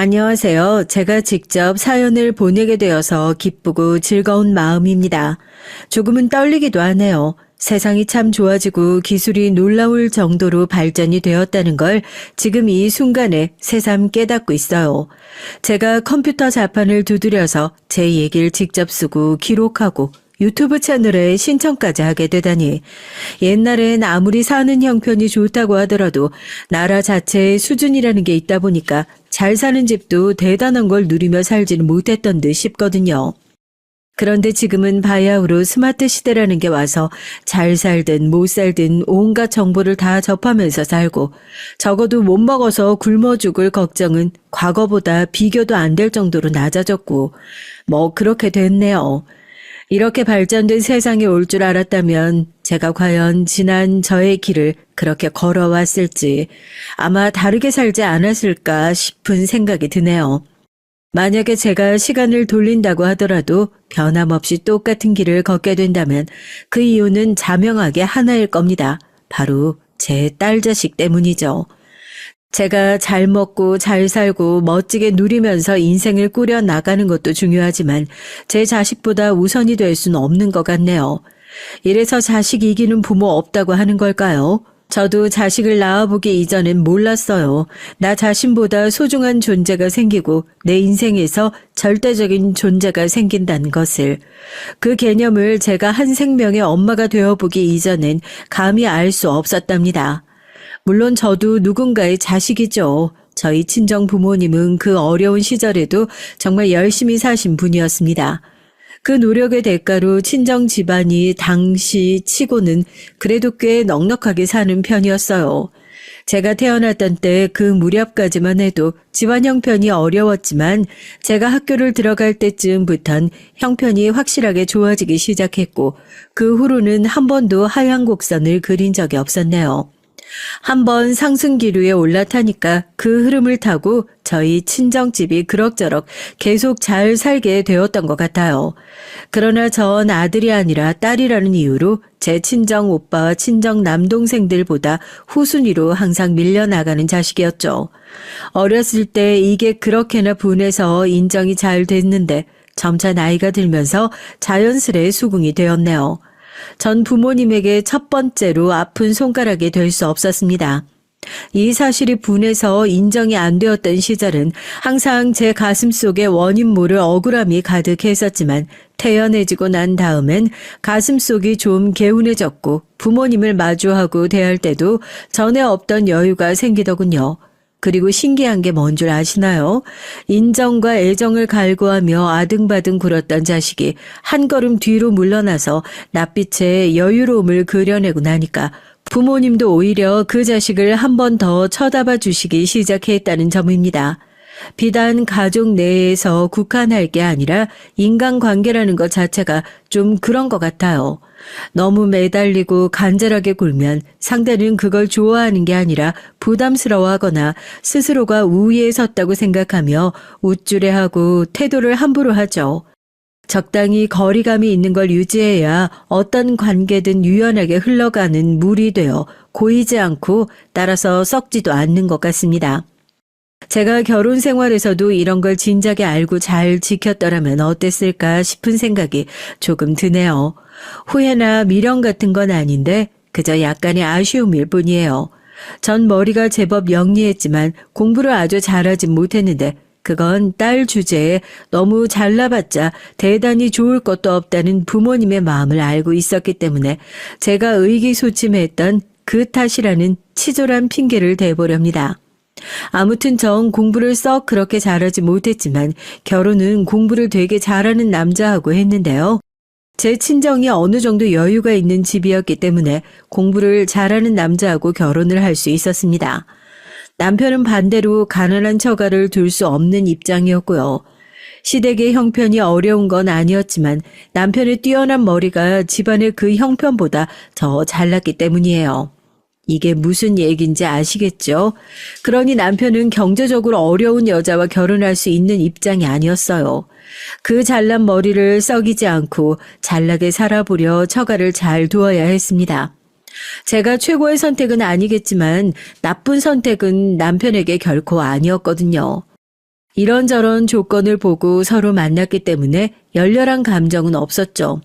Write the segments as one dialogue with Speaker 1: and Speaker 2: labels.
Speaker 1: 안녕하세요. 제가 직접 사연을 보내게 되어서 기쁘고 즐거운 마음입니다. 조금은 떨리기도 하네요. 세상이 참 좋아지고 기술이 놀라울 정도로 발전이 되었다는 걸 지금 이 순간에 새삼 깨닫고 있어요. 제가 컴퓨터 자판을 두드려서 제 얘기를 직접 쓰고 기록하고 유튜브 채널에 신청까지 하게 되다니, 옛날엔 아무리 사는 형편이 좋다고 하더라도 나라 자체의 수준이라는 게 있다 보니까 잘 사는 집도 대단한 걸 누리며 살지는 못했던 듯 싶거든요. 그런데 지금은 바야흐로 스마트 시대라는 게 와서 잘 살든 못 살든 온갖 정보를 다 접하면서 살고, 적어도 못 먹어서 굶어 죽을 걱정은 과거보다 비교도 안 될 정도로 낮아졌고, 뭐 그렇게 됐네요. 이렇게 발전된 세상에 올 줄 알았다면 제가 과연 지난 저의 길을 그렇게 걸어왔을지 아마 다르게 살지 않았을까 싶은 생각이 드네요. 만약에 제가 시간을 돌린다고 하더라도 변함없이 똑같은 길을 걷게 된다면 그 이유는 자명하게 하나일 겁니다. 바로 제 딸 자식 때문이죠. 제가 잘 먹고 잘 살고 멋지게 누리면서 인생을 꾸려 나가는 것도 중요하지만 제 자식보다 우선이 될 수는 없는 것 같네요. 이래서 자식 이기는 부모 없다고 하는 걸까요? 저도 자식을 낳아보기 이전엔 몰랐어요. 나 자신보다 소중한 존재가 생기고 내 인생에서 절대적인 존재가 생긴다는 것을. 그 개념을 제가 한 생명의 엄마가 되어보기 이전엔 감히 알 수 없었답니다. 물론 저도 누군가의 자식이죠. 저희 친정 부모님은 그 어려운 시절에도 정말 열심히 사신 분이었습니다. 그 노력의 대가로 친정 집안이 당시 치고는 그래도 꽤 넉넉하게 사는 편이었어요. 제가 태어났던 때 그 무렵까지만 해도 집안 형편이 어려웠지만 제가 학교를 들어갈 때쯤부턴 형편이 확실하게 좋아지기 시작했고, 그 후로는 한 번도 하향 곡선을 그린 적이 없었네요. 한번 상승기류에 올라타니까 그 흐름을 타고 저희 친정집이 그럭저럭 계속 잘 살게 되었던 것 같아요. 그러나 전 아들이 아니라 딸이라는 이유로 제 친정 오빠와 친정 남동생들보다 후순위로 항상 밀려나가는 자식이었죠. 어렸을 때 이게 그렇게나 분해서 인정이 잘 됐는데 점차 나이가 들면서 자연스레 수긍이 되었네요. 전 부모님에게 첫 번째로 아픈 손가락이 될 수 없었습니다. 이 사실이 분해서 인정이 안 되었던 시절은 항상 제 가슴속에 원인 모를 억울함이 가득했었지만, 태연해지고 난 다음엔 가슴속이 좀 개운해졌고 부모님을 마주하고 대할 때도 전에 없던 여유가 생기더군요. 그리고 신기한 게 뭔 줄 아시나요? 인정과 애정을 갈구하며 아등바등 굴었던 자식이 한 걸음 뒤로 물러나서 낯빛에 여유로움을 그려내고 나니까 부모님도 오히려 그 자식을 한 번 더 쳐다봐 주시기 시작했다는 점입니다. 비단 가족 내에서 국한할 게 아니라 인간관계라는 것 자체가 좀 그런 것 같아요. 너무 매달리고 간절하게 굴면 상대는 그걸 좋아하는 게 아니라 부담스러워하거나 스스로가 우위에 섰다고 생각하며 우쭐해하고 태도를 함부로 하죠. 적당히 거리감이 있는 걸 유지해야 어떤 관계든 유연하게 흘러가는 물이 되어 고이지 않고 따라서 썩지도 않는 것 같습니다. 제가 결혼 생활에서도 이런 걸 진작에 알고 잘 지켰더라면 어땠을까 싶은 생각이 조금 드네요. 후회나 미련 같은 건 아닌데 그저 약간의 아쉬움일 뿐이에요. 전 머리가 제법 영리했지만 공부를 아주 잘하진 못했는데 그건 딸 주제에 너무 잘나봤자 대단히 좋을 것도 없다는 부모님의 마음을 알고 있었기 때문에 제가 의기소침했던 그 탓이라는 치졸한 핑계를 대보렵니다. 아무튼 전 공부를 썩 그렇게 잘하지 못했지만 결혼은 공부를 되게 잘하는 남자하고 했는데요. 제 친정이 어느 정도 여유가 있는 집이었기 때문에 공부를 잘하는 남자하고 결혼을 할 수 있었습니다. 남편은 반대로 가난한 처가를 둘 수 없는 입장이었고요. 시댁의 형편이 어려운 건 아니었지만 남편의 뛰어난 머리가 집안의 그 형편보다 더 잘났기 때문이에요. 이게 무슨 얘기인지 아시겠죠? 그러니 남편은 경제적으로 어려운 여자와 결혼할 수 있는 입장이 아니었어요. 그 잘난 머리를 썩이지 않고 잘나게 살아보려 처가를 잘 두어야 했습니다. 제가 최고의 선택은 아니겠지만 나쁜 선택은 남편에게 결코 아니었거든요. 이런저런 조건을 보고 서로 만났기 때문에 열렬한 감정은 없었죠.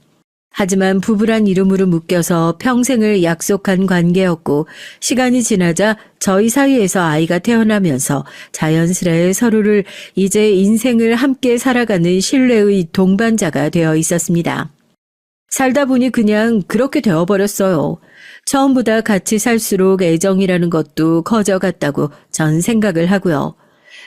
Speaker 1: 하지만 부부란 이름으로 묶여서 평생을 약속한 관계였고 시간이 지나자 저희 사이에서 아이가 태어나면서 자연스레 서로를 이제 인생을 함께 살아가는 신뢰의 동반자가 되어 있었습니다. 살다 보니 그냥 그렇게 되어버렸어요. 처음보다 같이 살수록 애정이라는 것도 커져갔다고 전 생각을 하고요.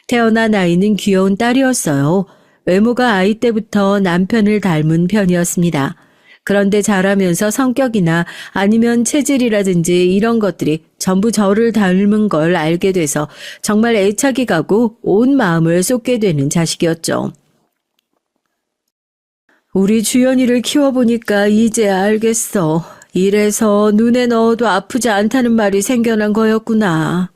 Speaker 1: 태어난 아이는 귀여운 딸이었어요. 외모가 아이 때부터 남편을 닮은 편이었습니다. 그런데 자라면서 성격이나 아니면 체질이라든지 이런 것들이 전부 저를 닮은 걸 알게 돼서 정말 애착이 가고 온 마음을 쏟게 되는 자식이었죠. 우리 주연이를 키워보니까 이제 알겠어. 이래서 눈에 넣어도 아프지 않다는 말이 생겨난 거였구나.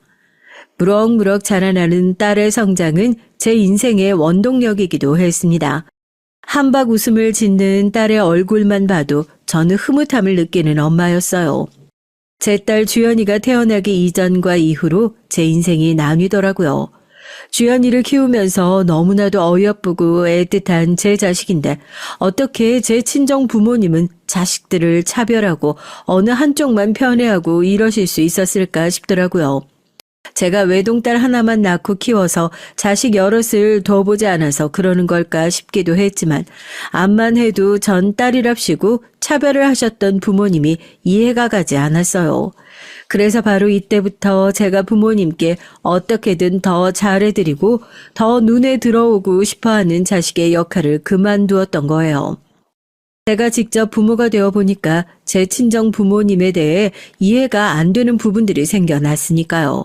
Speaker 1: 무럭무럭 자라나는 딸의 성장은 제 인생의 원동력이기도 했습니다. 한박 웃음을 짓는 딸의 얼굴만 봐도 저는 흐뭇함을 느끼는 엄마였어요. 제 딸 주연이가 태어나기 이전과 이후로 제 인생이 나뉘더라고요. 주연이를 키우면서 너무나도 어여쁘고 애틋한 제 자식인데 어떻게 제 친정 부모님은 자식들을 차별하고 어느 한쪽만 편애하고 이러실 수 있었을까 싶더라고요. 제가 외동딸 하나만 낳고 키워서 자식 여럿을 더 보지 않아서 그러는 걸까 싶기도 했지만 암만 해도 전 딸이랍시고 차별을 하셨던 부모님이 이해가 가지 않았어요. 그래서 바로 이때부터 제가 부모님께 어떻게든 더 잘해드리고 더 눈에 들어오고 싶어하는 자식의 역할을 그만두었던 거예요. 제가 직접 부모가 되어 보니까 제 친정 부모님에 대해 이해가 안 되는 부분들이 생겨났으니까요.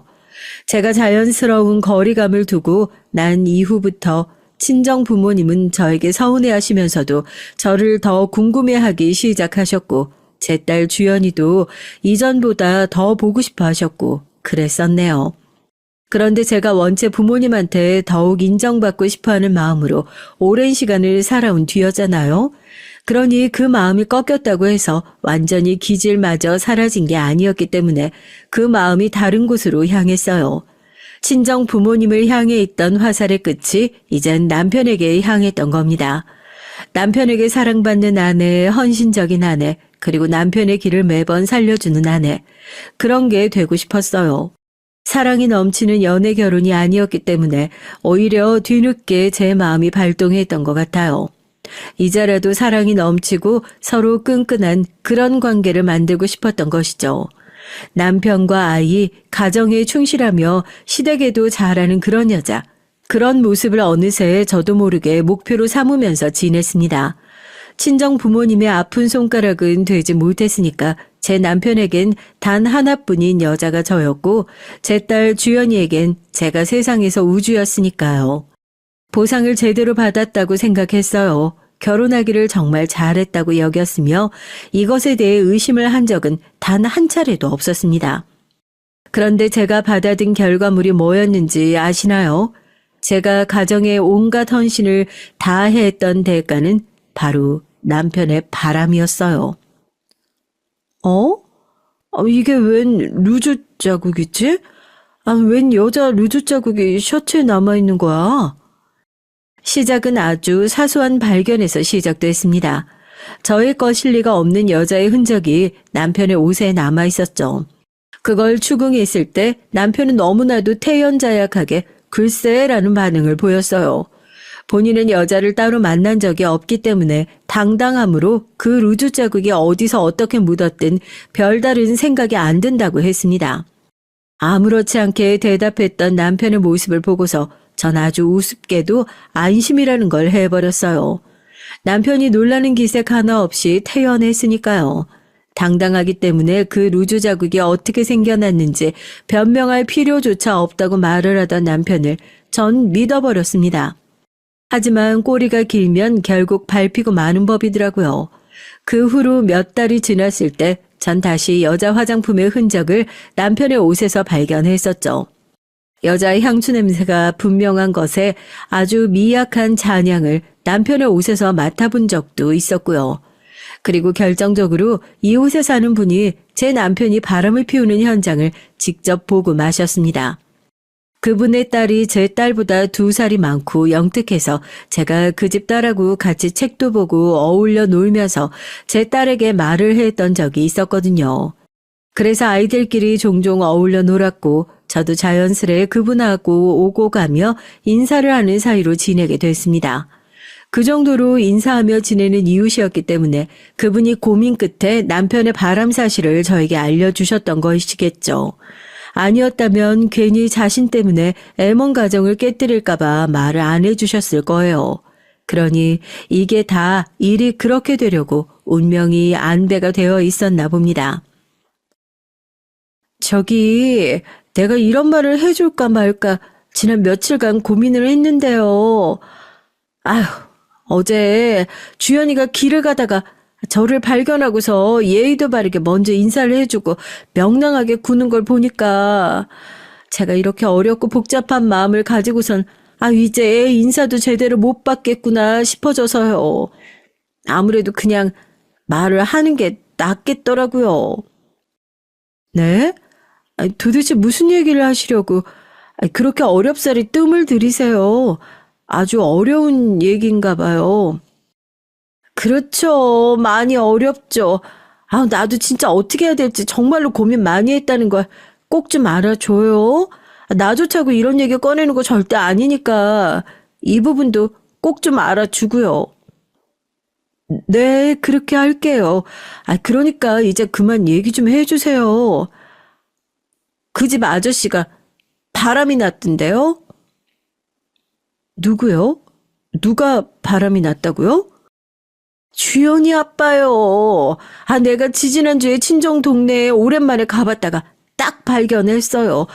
Speaker 1: 제가 자연스러운 거리감을 두고 난 이후부터 친정 부모님은 저에게 서운해하시면서도 저를 더 궁금해하기 시작하셨고 제 딸 주연이도 이전보다 더 보고 싶어 하셨고 그랬었네요. 그런데 제가 원체 부모님한테 더욱 인정받고 싶어하는 마음으로 오랜 시간을 살아온 뒤였잖아요. 그러니 그 마음이 꺾였다고 해서 완전히 기질마저 사라진 게 아니었기 때문에 그 마음이 다른 곳으로 향했어요. 친정 부모님을 향해 있던 화살의 끝이 이젠 남편에게 향했던 겁니다. 남편에게 사랑받는 아내, 헌신적인 아내, 그리고 남편의 길을 매번 살려주는 아내. 그런 게 되고 싶었어요. 사랑이 넘치는 연애 결혼이 아니었기 때문에 오히려 뒤늦게 제 마음이 발동했던 것 같아요. 이제라도 사랑이 넘치고 서로 끈끈한 그런 관계를 만들고 싶었던 것이죠. 남편과 아이, 가정에 충실하며 시댁에도 잘하는 그런 여자. 그런 모습을 어느새 저도 모르게 목표로 삼으면서 지냈습니다. 친정 부모님의 아픈 손가락은 되지 못했으니까 제 남편에겐 단 하나뿐인 여자가 저였고 제 딸 주연이에겐 제가 세상에서 우주였으니까요. 보상을 제대로 받았다고 생각했어요. 결혼하기를 정말 잘했다고 여겼으며 이것에 대해 의심을 한 적은 단 한 차례도 없었습니다. 그런데 제가 받아든 결과물이 뭐였는지 아시나요? 제가 가정에 온갖 헌신을 다했던 대가는 바로 남편의 바람이었어요. 이게 웬 루즈 자국이지? 웬 여자 루즈 자국이 셔츠에 남아있는 거야? 시작은 아주 사소한 발견에서 시작됐습니다. 저의 것일 리가 없는 여자의 흔적이 남편의 옷에 남아있었죠. 그걸 추궁했을 때 남편은 너무나도 태연자약하게 글쎄라는 반응을 보였어요. 본인은 여자를 따로 만난 적이 없기 때문에 당당함으로 그 루즈 자국이 어디서 어떻게 묻었든 별다른 생각이 안 든다고 했습니다. 아무렇지 않게 대답했던 남편의 모습을 보고서 전 아주 우습게도 안심이라는 걸 해버렸어요. 남편이 놀라는 기색 하나 없이 태연했으니까요. 당당하기 때문에 그 루즈 자국이 어떻게 생겨났는지 변명할 필요조차 없다고 말을 하던 남편을 전 믿어버렸습니다. 하지만 꼬리가 길면 결국 밟히고 마는 법이더라고요. 그 후로 몇 달이 지났을 때 전 다시 여자 화장품의 흔적을 남편의 옷에서 발견했었죠. 여자 향수 냄새가 분명한 것에 아주 미약한 잔향을 남편의 옷에서 맡아본 적도 있었고요. 그리고 결정적으로 이 옷에 사는 분이 제 남편이 바람을 피우는 현장을 직접 보고 마셨습니다. 그분의 딸이 제 딸보다 2살이 많고 영특해서 제가 그 집 딸하고 같이 책도 보고 어울려 놀면서 제 딸에게 말을 했던 적이 있었거든요. 그래서 아이들끼리 종종 어울려 놀았고 저도 자연스레 그분하고 오고 가며 인사를 하는 사이로 지내게 됐습니다. 그 정도로 인사하며 지내는 이웃이었기 때문에 그분이 고민 끝에 남편의 바람 사실을 저에게 알려주셨던 것이겠죠. 아니었다면 괜히 자신 때문에 애먼 가정을 깨뜨릴까봐 말을 안 해주셨을 거예요. 그러니 이게 다 일이 그렇게 되려고 운명이 안배가 되어 있었나 봅니다. 저기, 내가 이런 말을 해줄까 말까 지난 며칠간 고민을 했는데요. 아휴, 어제 주연이가 길을 가다가 저를 발견하고서 예의도 바르게 먼저 인사를 해주고 명랑하게 구는 걸 보니까 제가 이렇게 어렵고 복잡한 마음을 가지고선 이제 애 인사도 제대로 못 받겠구나 싶어져서요. 아무래도 그냥 말을 하는 게 낫겠더라고요. 네? 도대체 무슨 얘기를 하시려고 그렇게 어렵사리 뜸을 들이세요. 아주 어려운 얘기인가 봐요. 그렇죠. 많이 어렵죠. 나도 진짜 어떻게 해야 될지 정말로 고민 많이 했다는 걸 꼭 좀 알아줘요. 나조차고 이런 얘기 꺼내는 거 절대 아니니까 이 부분도 꼭 좀 알아주고요. 네, 그렇게 할게요. 그러니까 이제 그만 얘기 좀 해주세요. 그 집 아저씨가 바람이 났던데요? 누구요? 누가 바람이 났다고요? 주연이 아빠요. 내가 지지난주에 친정 동네에 오랜만에 가봤다가 딱 발견했어요.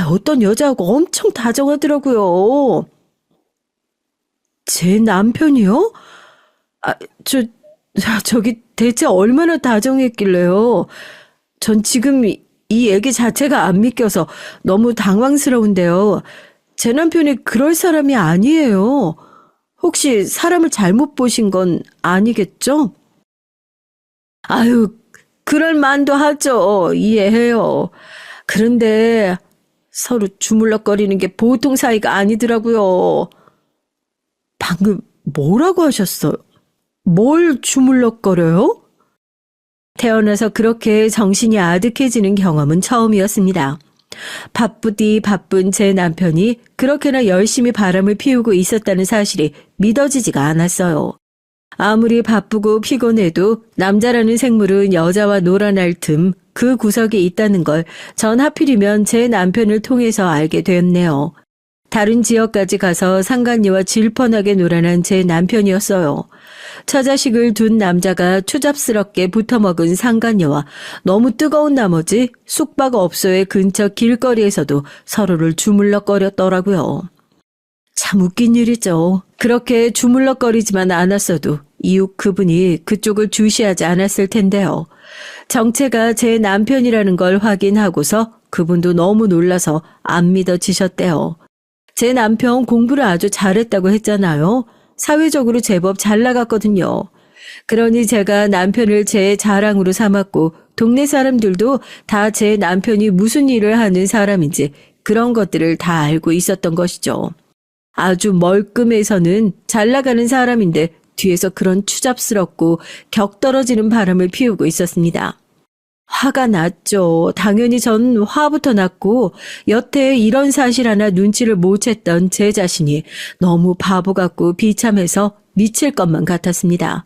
Speaker 1: 어떤 여자하고 엄청 다정하더라고요. 제 남편이요? 아, 저, 저기 대체 얼마나 다정했길래요? 전 지금 이 얘기 자체가 안 믿겨서 너무 당황스러운데요. 제 남편이 그럴 사람이 아니에요. 혹시 사람을 잘못 보신 건 아니겠죠? 아유, 그럴 만도 하죠. 이해해요. 그런데 서로 주물럭거리는 게 보통 사이가 아니더라고요. 방금 뭐라고 하셨어요? 뭘 주물럭거려요? 태어나서 그렇게 정신이 아득해지는 경험은 처음이었습니다. 바쁘디 바쁜 제 남편이 그렇게나 열심히 바람을 피우고 있었다는 사실이 믿어지지가 않았어요. 아무리 바쁘고 피곤해도 남자라는 생물은 여자와 놀아날 틈 그 구석에 있다는 걸 전 하필이면 제 남편을 통해서 알게 되었네요. 다른 지역까지 가서 상간녀와 질펀하게 놀아난 제 남편이었어요. 처자식을 둔 남자가 추잡스럽게 붙어먹은 상간녀와 너무 뜨거운 나머지 숙박업소의 근처 길거리에서도 서로를 주물럭거렸더라고요. 참 웃긴 일이죠. 그렇게 주물럭거리지만 않았어도 이웃 그분이 그쪽을 주시하지 않았을 텐데요. 정체가 제 남편이라는 걸 확인하고서 그분도 너무 놀라서 안 믿어지셨대요. 제 남편 공부를 아주 잘했다고 했잖아요. 사회적으로 제법 잘 나갔거든요. 그러니 제가 남편을 제 자랑으로 삼았고 동네 사람들도 다 제 남편이 무슨 일을 하는 사람인지 그런 것들을 다 알고 있었던 것이죠. 아주 멀끔해서는 잘 나가는 사람인데 뒤에서 그런 추잡스럽고 격떨어지는 바람을 피우고 있었습니다. 화가 났죠. 당연히 전 화부터 났고 여태 이런 사실 하나 눈치를 못 챘던 제 자신이 너무 바보 같고 비참해서 미칠 것만 같았습니다.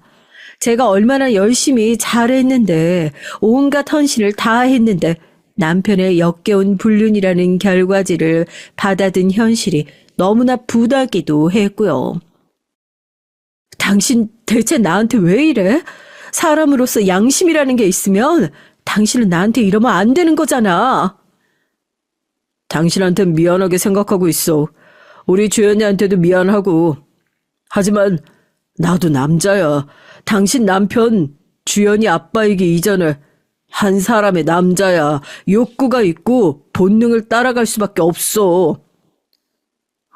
Speaker 1: 제가 얼마나 열심히 잘했는데 온갖 헌신을 다 했는데 남편의 역겨운 불륜이라는 결과지를 받아든 현실이 너무나 부다기도 했고요. 당신 대체 나한테 왜 이래? 사람으로서 양심이라는 게 있으면 당신은 나한테 이러면 안 되는 거잖아. 당신한텐 미안하게 생각하고 있어. 우리 주연이한테도 미안하고. 하지만 나도 남자야. 당신 남편 주연이 아빠이기 이전에 한 사람의 남자야. 욕구가 있고 본능을 따라갈 수밖에 없어.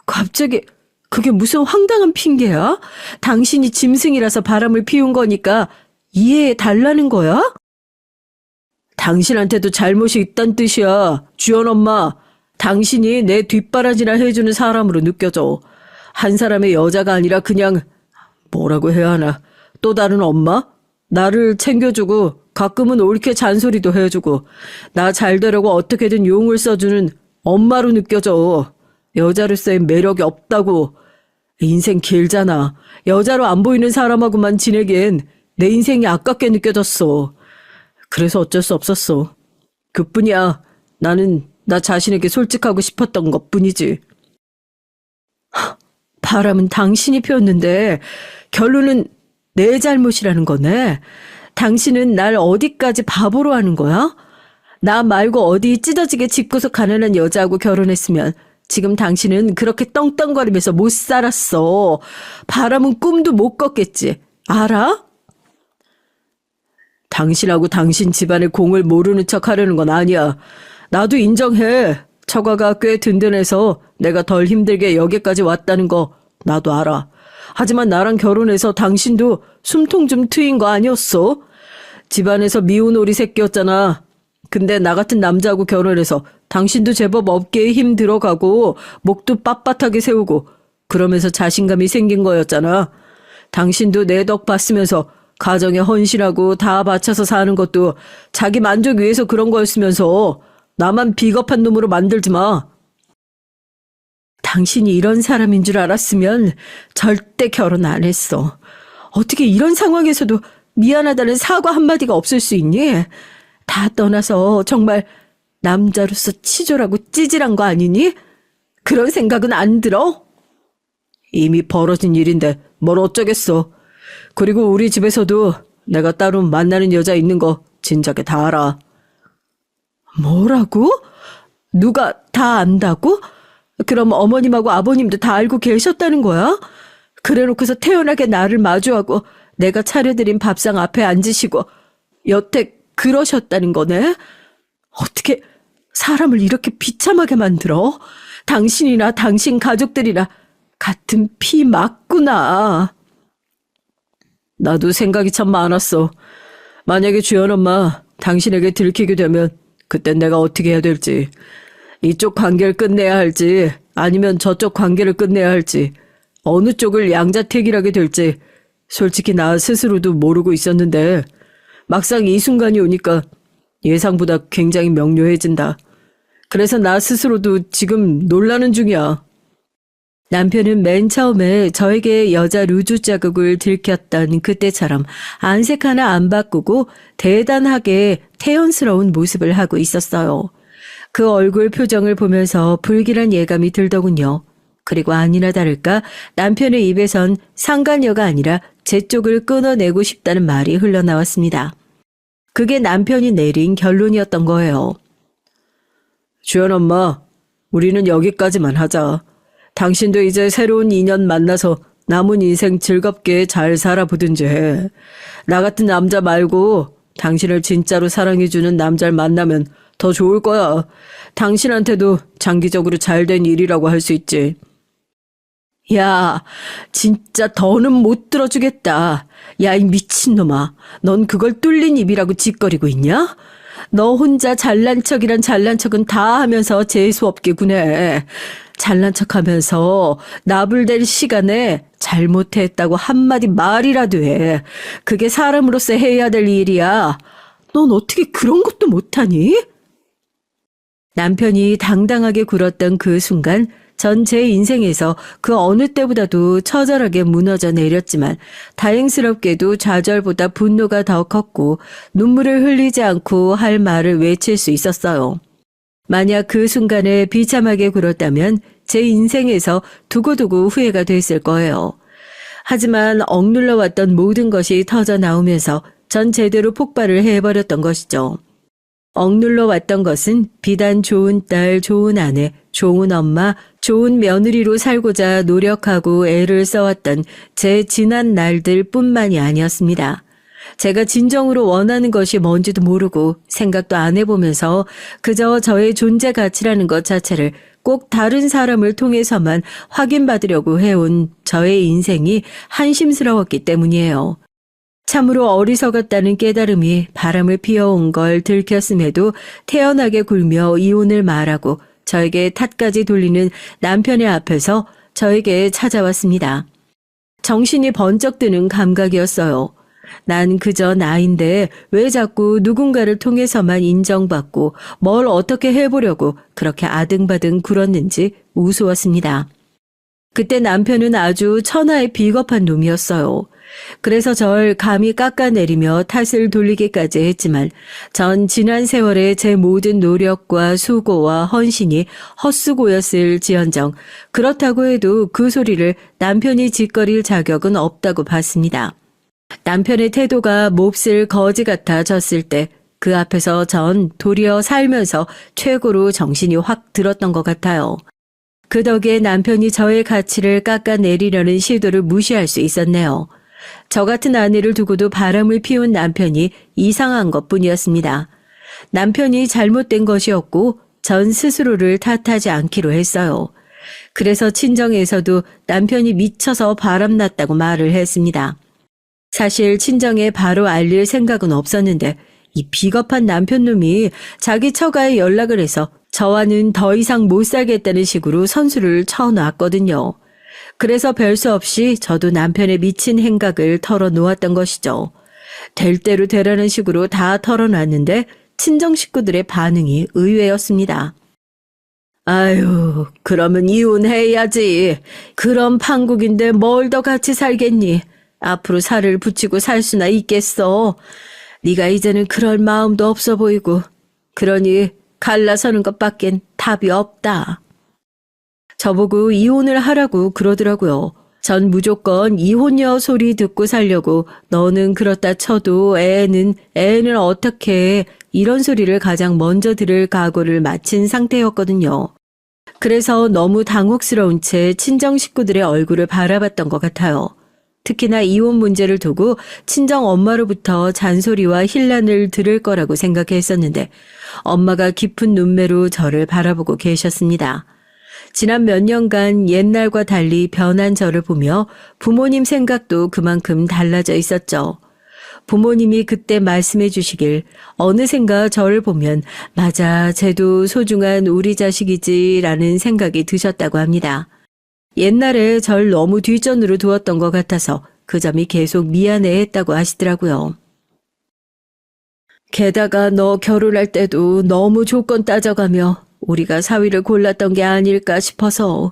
Speaker 1: 갑자기 그게 무슨 황당한 핑계야? 당신이 짐승이라서 바람을 피운 거니까 이해해 달라는 거야? 당신한테도 잘못이 있단 뜻이야. 주연 엄마,
Speaker 2: 당신이 내 뒷바라지나 해주는 사람으로 느껴져. 한 사람의 여자가 아니라 그냥 뭐라고 해야 하나. 또 다른 엄마? 나를 챙겨주고 가끔은 옳게 잔소리도 해주고 나 잘 되려고 어떻게든 용을 써주는 엄마로 느껴져. 여자로서의 매력이 없다고. 인생 길잖아. 여자로 안 보이는 사람하고만 지내기엔 내 인생이 아깝게 느껴졌어. 그래서 어쩔 수 없었어. 그뿐이야. 나는 나 자신에게 솔직하고 싶었던 것뿐이지. 바람은 당신이 피웠는데 결론은 내 잘못이라는 거네. 당신은 날 어디까지 바보로 하는 거야? 나 말고 어디 찢어지게 짚고서 가난한 여자하고 결혼했으면 지금 당신은 그렇게 떵떵거리면서 못 살았어. 바람은 꿈도 못 꿨겠지. 알아? 당신하고 당신 집안의 공을 모르는 척 하려는 건 아니야. 나도 인정해. 처가가 꽤 든든해서 내가 덜 힘들게 여기까지 왔다는 거 나도 알아. 하지만 나랑 결혼해서 당신도 숨통 좀 트인 거 아니었어? 집안에서 미운 오리 새끼였잖아. 근데 나 같은 남자하고 결혼해서 당신도 제법 어깨에 힘 들어가고 목도 빳빳하게 세우고 그러면서 자신감이 생긴 거였잖아. 당신도 내 덕 봤으면서 가정에 헌신하고 다 바쳐서 사는 것도 자기 만족 위해서 그런 거였으면서 나만 비겁한 놈으로 만들지 마. 당신이 이런 사람인 줄 알았으면 절대 결혼 안 했어. 어떻게 이런 상황에서도 미안하다는 사과 한마디가 없을 수 있니? 다 떠나서 정말 남자로서 치졸하고 찌질한 거 아니니? 그런 생각은 안 들어? 이미 벌어진 일인데 뭘 어쩌겠어. 그리고 우리 집에서도 내가 따로 만나는 여자 있는 거 진작에 다 알아. 뭐라고? 누가 다 안다고? 그럼 어머님하고 아버님도 다 알고 계셨다는 거야? 그래놓고서 태연하게 나를 마주하고 내가 차려드린 밥상 앞에 앉으시고 여태 그러셨다는 거네? 어떻게 사람을 이렇게 비참하게 만들어? 당신이나 당신 가족들이나 같은 피 맞구나. 나도 생각이 참 많았어. 만약에 주연 엄마 당신에게 들키게 되면 그땐 내가 어떻게 해야 될지, 이쪽 관계를 끝내야 할지 아니면 저쪽 관계를 끝내야 할지, 어느 쪽을 양자택일하게 될지 솔직히 나 스스로도 모르고 있었는데 막상 이 순간이 오니까 예상보다 굉장히 명료해진다. 그래서 나 스스로도 지금 놀라는 중이야. 남편은 맨 처음에 저에게 여자 루즈 자국을 들켰던 그때처럼 안색 하나 안 바꾸고 대단하게 태연스러운 모습을 하고 있었어요. 그 얼굴 표정을 보면서 불길한 예감이 들더군요. 그리고 아니나 다를까 남편의 입에선 상간녀가 아니라 제 쪽을 끊어내고 싶다는 말이 흘러나왔습니다. 그게 남편이 내린 결론이었던 거예요. 주연 엄마, 우리는 여기까지만 하자. 당신도 이제 새로운 인연 만나서 남은 인생 즐겁게 잘 살아보든지 해. 나 같은 남자 말고 당신을 진짜로 사랑해주는 남자를 만나면 더 좋을 거야. 당신한테도 장기적으로 잘된 일이라고 할 수 있지. 야, 진짜 더는 못 들어주겠다. 야, 이 미친놈아. 넌 그걸 뚫린 입이라고 짓거리고 있냐? 너 혼자 잘난 척이란 잘난 척은 다 하면서 재수없게 구네. 잘난 척하면서 나불댈 시간에 잘못했다고 한마디 말이라도 해. 그게 사람으로서 해야 될 일이야. 넌 어떻게 그런 것도 못하니? 남편이 당당하게 굴었던 그 순간 전 제 인생에서 그 어느 때보다도 처절하게 무너져 내렸지만 다행스럽게도 좌절보다 분노가 더 컸고 눈물을 흘리지 않고 할 말을 외칠 수 있었어요. 만약 그 순간에 비참하게 굴었다면 제 인생에서 두고두고 후회가 됐을 거예요. 하지만 억눌러 왔던 모든 것이 터져 나오면서 전 제대로 폭발을 해버렸던 것이죠. 억눌러 왔던 것은 비단 좋은 딸, 좋은 아내, 좋은 엄마, 좋은 며느리로 살고자 노력하고 애를 써왔던 제 지난 날들 뿐만이 아니었습니다. 제가 진정으로 원하는 것이 뭔지도 모르고 생각도 안 해보면서 그저 저의 존재 가치라는 것 자체를 꼭 다른 사람을 통해서만 확인받으려고 해온 저의 인생이 한심스러웠기 때문이에요. 참으로 어리석었다는 깨달음이 바람을 피워온 걸 들켰음에도 태연하게 굴며 이혼을 말하고
Speaker 1: 저에게 탓까지 돌리는 남편의 앞에서 저에게 찾아왔습니다. 정신이 번쩍 드는 감각이었어요. 난 그저 나인데 왜 자꾸 누군가를 통해서만 인정받고 뭘 어떻게 해보려고 그렇게 아등바등 굴었는지 우스웠습니다. 그때 남편은 아주 천하의 비겁한 놈이었어요. 그래서 절 감히 깎아내리며 탓을 돌리기까지 했지만 전 지난 세월의 제 모든 노력과 수고와 헌신이 헛수고였을지언정 그렇다고 해도 그 소리를 남편이 짓거릴 자격은 없다고 봤습니다. 남편의 태도가 몹쓸 거지 같아졌을 때 그 앞에서 전 도리어 살면서 최고로 정신이 확 들었던 것 같아요. 그 덕에 남편이 저의 가치를 깎아내리려는 시도를 무시할 수 있었네요. 저 같은 아내를 두고도 바람을 피운 남편이 이상한 것뿐이었습니다. 남편이 잘못된 것이었고 전 스스로를 탓하지 않기로 했어요. 그래서 친정에서도 남편이 미쳐서 바람났다고 말을 했습니다. 사실 친정에 바로 알릴 생각은 없었는데 이 비겁한 남편놈이 자기 처가에 연락을 해서 저와는 더 이상 못 살겠다는 식으로 선수를 쳐놨거든요. 그래서 별 수 없이 저도 남편의 미친 행각을 털어놓았던 것이죠. 될 대로 되라는 식으로 다 털어놨는데 친정 식구들의 반응이 의외였습니다. 아유, 그러면 이혼해야지. 그럼 판국인데 뭘 더 같이 살겠니? 앞으로 살을 붙이고 살 수나 있겠어. 네가 이제는 그럴 마음도 없어 보이고. 그러니 갈라서는 것밖엔 답이 없다. 저보고 이혼을 하라고 그러더라고요. 전 무조건 이혼녀 소리 듣고 살려고 너는 그렇다 쳐도 애는 어떻게 해. 이런 소리를 가장 먼저 들을 각오를 마친 상태였거든요. 그래서 너무 당혹스러운 채 친정 식구들의 얼굴을 바라봤던 것 같아요. 특히나 이혼 문제를 두고 친정 엄마로부터 잔소리와 힐난을 들을 거라고 생각했었는데 엄마가 깊은 눈매로 저를 바라보고 계셨습니다. 지난 몇 년간 옛날과 달리 변한 저를 보며 부모님 생각도 그만큼 달라져 있었죠. 부모님이 그때 말씀해 주시길 어느샌가 저를 보면 맞아, 쟤도 소중한 우리 자식이지라는 생각이 드셨다고 합니다. 옛날에 절 너무 뒷전으로 두었던 것 같아서 그 점이 계속 미안해했다고 하시더라고요. 게다가 너 결혼할 때도 너무 조건 따져가며 우리가 사위를 골랐던 게 아닐까 싶어서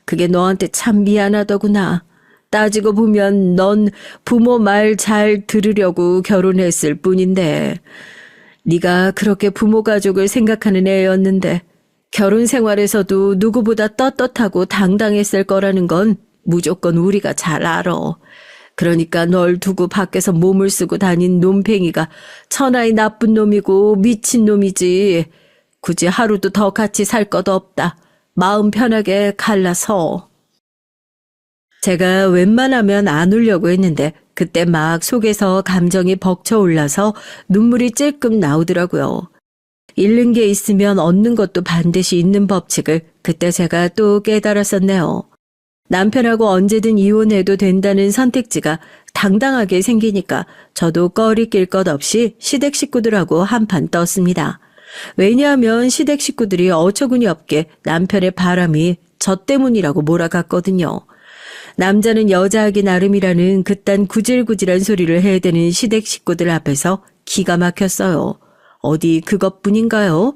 Speaker 1: 그게 너한테 참 미안하더구나. 따지고 보면 넌 부모 말 잘 들으려고 결혼했을 뿐인데 네가 그렇게 부모 가족을 생각하는 애였는데 결혼 생활에서도 누구보다 떳떳하고 당당했을 거라는 건 무조건 우리가 잘 알아. 그러니까 널 두고 밖에서 몸을 쓰고 다닌 놈팽이가 천하의 나쁜 놈이고 미친 놈이지. 굳이 하루도 더 같이 살 것 없다. 마음 편하게 갈라서. 제가 웬만하면 안 울려고 했는데 그때 막 속에서 감정이 벅차올라서 눈물이 찔끔 나오더라고요. 잃는 게 있으면 얻는 것도 반드시 있는 법칙을 그때 제가 또 깨달았었네요. 남편하고 언제든 이혼해도 된다는 선택지가 당당하게 생기니까 저도 꺼리 낄 것 없이 시댁 식구들하고 한판 떴습니다. 왜냐하면 시댁 식구들이 어처구니 없게 남편의 바람이 저 때문이라고 몰아갔거든요. 남자는 여자하기 나름이라는 그딴 구질구질한 소리를 해대는 시댁 식구들 앞에서 기가 막혔어요. 어디 그것뿐인가요?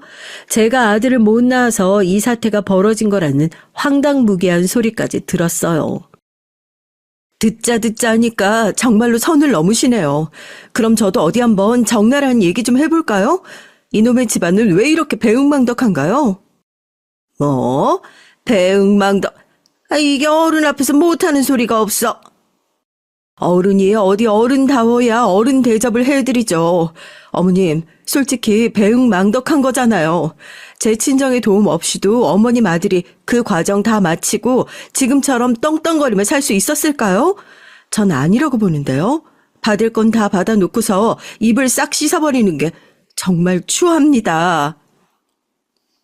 Speaker 1: 제가 아들을 못 낳아서 이 사태가 벌어진 거라는 황당무계한 소리까지 들었어요.
Speaker 2: 듣자 하니까 정말로 선을 넘으시네요. 그럼 저도 어디 한번 적나라한 얘기 좀 해볼까요? 이놈의 집안은 왜 이렇게 배은망덕한가요? 뭐? 배은망덕? 이게 어른 앞에서 못하는 소리가 없어. 어른이 어디 어른다워야 어른 대접을 해드리죠. 어머님, 솔직히 배은망덕한 거잖아요. 제 친정의 도움 없이도 어머님 아들이 그 과정 다 마치고 지금처럼 떵떵거리며 살 수 있었을까요? 전 아니라고 보는데요. 받을 건 다 받아놓고서 입을 싹 씻어버리는 게 정말 추합니다.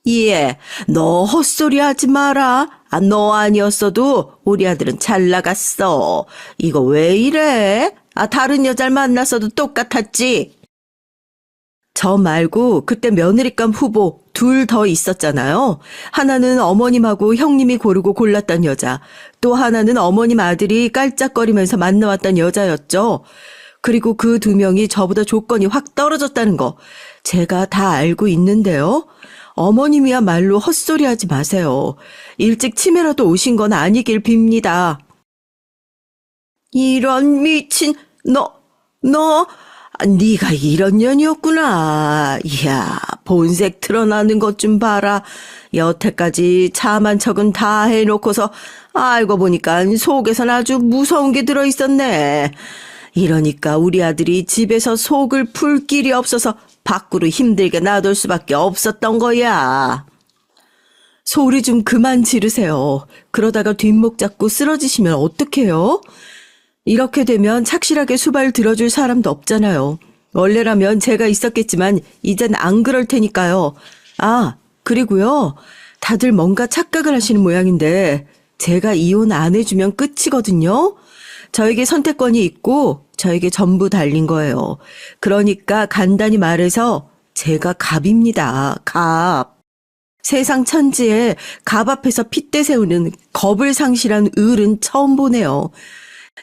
Speaker 2: 예, 너 헛소리 하지 마라. 너 아니었어도 우리 아들은 잘 나갔어. 이거 왜 이래? 다른 여자를 만났어도 똑같았지. 저 말고 그때 며느리감 후보 둘 더 있었잖아요. 하나는 어머님하고 형님이 고르고 골랐던 여자, 또 하나는 어머님 아들이 깔짝거리면서 만나왔던 여자였죠. 그리고 그 두 명이 저보다 조건이 확 떨어졌다는 거 제가 다 알고 있는데요. 어머님이야말로 헛소리 하지 마세요. 일찍 치매라도 오신 건 아니길 빕니다. 이런 미친, 네가 이런 년이었구나. 이야, 본색 드러나는 것 좀 봐라. 여태까지 참한 척은 다 해놓고서 알고 보니까 속에선 아주 무서운 게 들어있었네. 이러니까 우리 아들이 집에서 속을 풀 길이 없어서 밖으로 힘들게 놔둘 수밖에 없었던 거야. 소리 좀 그만 지르세요. 그러다가 뒷목 잡고 쓰러지시면 어떡해요? 이렇게 되면 착실하게 수발 들어줄 사람도 없잖아요. 원래라면 제가 있었겠지만 이젠 안 그럴 테니까요. 아, 그리고요. 다들 뭔가 착각을 하시는 모양인데 제가 이혼 안 해주면 끝이거든요. 저에게 선택권이 있고 저에게 전부 달린 거예요. 그러니까 간단히 말해서 제가 갑입니다. 갑. 세상 천지에 갑 앞에서 핏대 세우는 겁을 상실한 을은 처음 보네요.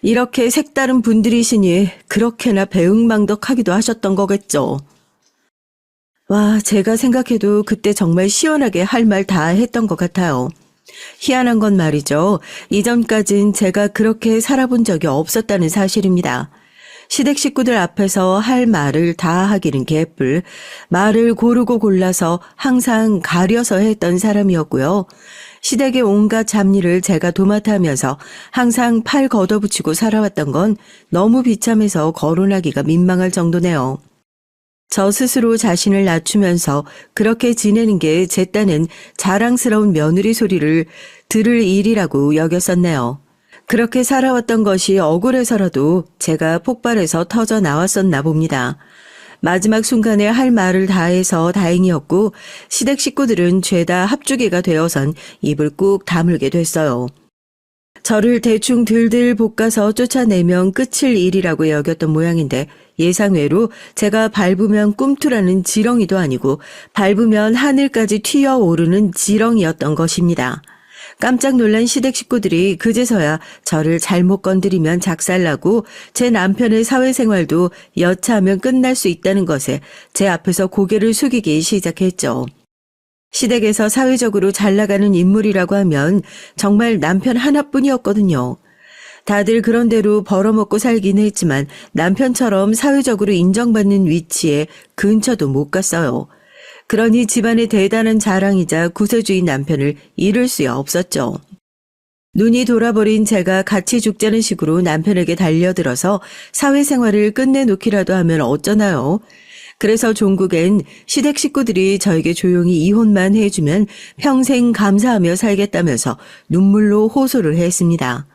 Speaker 2: 이렇게 색다른 분들이시니 그렇게나 배응망덕하기도 하셨던 거겠죠. 와, 제가 생각해도 그때 정말 시원하게 할 말 다 했던 것 같아요. 희한한 건 말이죠. 이전까진 제가 그렇게 살아본 적이 없었다는 사실입니다. 시댁 식구들 앞에서 할 말을 다 하기는 개뿔, 말을 고르고 골라서 항상 가려서 했던 사람이었고요. 시댁의 온갖 잡일을 제가 도맡아 하면서 항상 팔 걷어붙이고 살아왔던 건 너무 비참해서 거론하기가 민망할 정도네요. 저 스스로 자신을 낮추면서 그렇게 지내는 게 제 딴엔 자랑스러운 며느리 소리를 들을 일이라고 여겼었네요. 그렇게 살아왔던 것이 억울해서라도 제가 폭발해서 터져 나왔었나 봅니다. 마지막 순간에 할 말을 다해서 다행이었고 시댁 식구들은 죄다 합주기가 되어선 입을 꾹 다물게 됐어요. 저를 대충 들들 볶아서 쫓아내면 끝일 일이라고 여겼던 모양인데 예상외로 제가 밟으면 꿈틀하는 지렁이도 아니고 밟으면 하늘까지 튀어오르는 지렁이였던 것입니다. 깜짝 놀란 시댁 식구들이 그제서야 저를 잘못 건드리면 작살나고 제 남편의 사회생활도 여차하면 끝날 수 있다는 것에 제 앞에서 고개를 숙이기 시작했죠. 시댁에서 사회적으로 잘 나가는 인물이라고 하면 정말 남편 하나뿐이었거든요. 다들 그런 대로 벌어먹고 살긴 했지만 남편처럼 사회적으로 인정받는 위치에 근처도 못 갔어요. 그러니 집안의 대단한 자랑이자 구세주인 남편을 잃을 수야 없었죠. 눈이 돌아버린 제가 같이 죽자는 식으로 남편에게 달려들어서 사회생활을 끝내놓기라도 하면 어쩌나요? 그래서 종국엔 시댁 식구들이 저에게 조용히 이혼만 해주면 평생 감사하며 살겠다면서 눈물로 호소를 했습니다.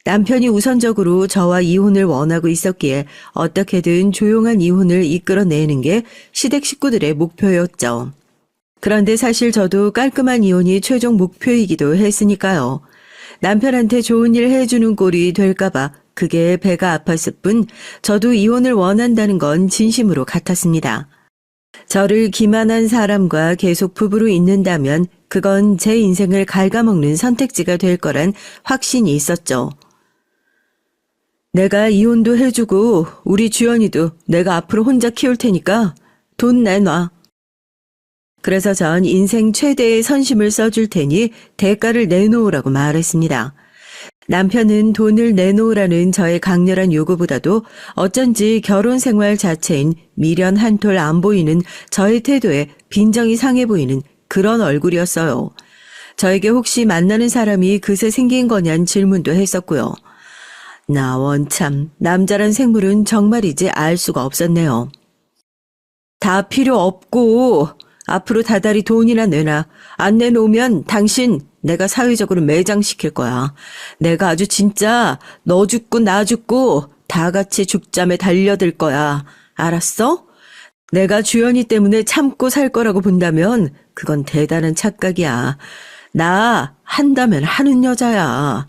Speaker 2: 남편이 우선적으로 저와 이혼을 원하고 있었기에 어떻게든 조용한 이혼을 이끌어내는 게 시댁 식구들의 목표였죠. 그런데 사실 저도 깔끔한 이혼이 최종 목표이기도 했으니까요. 남편한테 좋은 일 해주는 꼴이 될까봐 그게 배가 아팠을 뿐 저도 이혼을 원한다는 건 진심으로 같았습니다. 저를 기만한 사람과 계속 부부로 있는다면 그건 제 인생을 갉아먹는 선택지가 될 거란 확신이 있었죠. 내가 이혼도 해주고 우리 주연이도 내가 앞으로 혼자 키울 테니까 돈 내놔. 그래서 전 인생 최대의 선심을 써줄 테니 대가를 내놓으라고 말했습니다. 남편은 돈을 내놓으라는 저의 강렬한 요구보다도 어쩐지 결혼 생활 자체인 미련 한 톨 안 보이는 저의 태도에 빈정이 상해 보이는 그런 얼굴이었어요. 저에게 혹시 만나는 사람이 그새 생긴 거냔 질문도 했었고요. 나 원참 남자란 생물은 정말이지 알 수가 없었네요. 다 필요 없고 앞으로 다달이 돈이나 내놔. 안 내놓으면 당신 내가 사회적으로 매장시킬 거야. 내가 아주 진짜 너 죽고 나 죽고 다 같이 죽잠에 달려들 거야. 알았어? 내가 주연이 때문에 참고 살 거라고 본다면 그건 대단한 착각이야. 나 한다면 하는 여자야.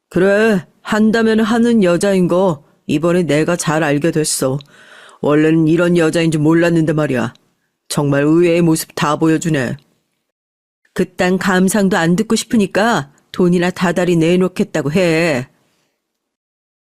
Speaker 2: 그래, 한다면 하는 여자인 거 이번에 내가 잘 알게 됐어. 원래는 이런 여자인 줄 몰랐는데 말이야. 정말 의외의 모습 다 보여주네. 그딴 감상도 안 듣고 싶으니까 돈이나 다달이 내놓겠다고 해.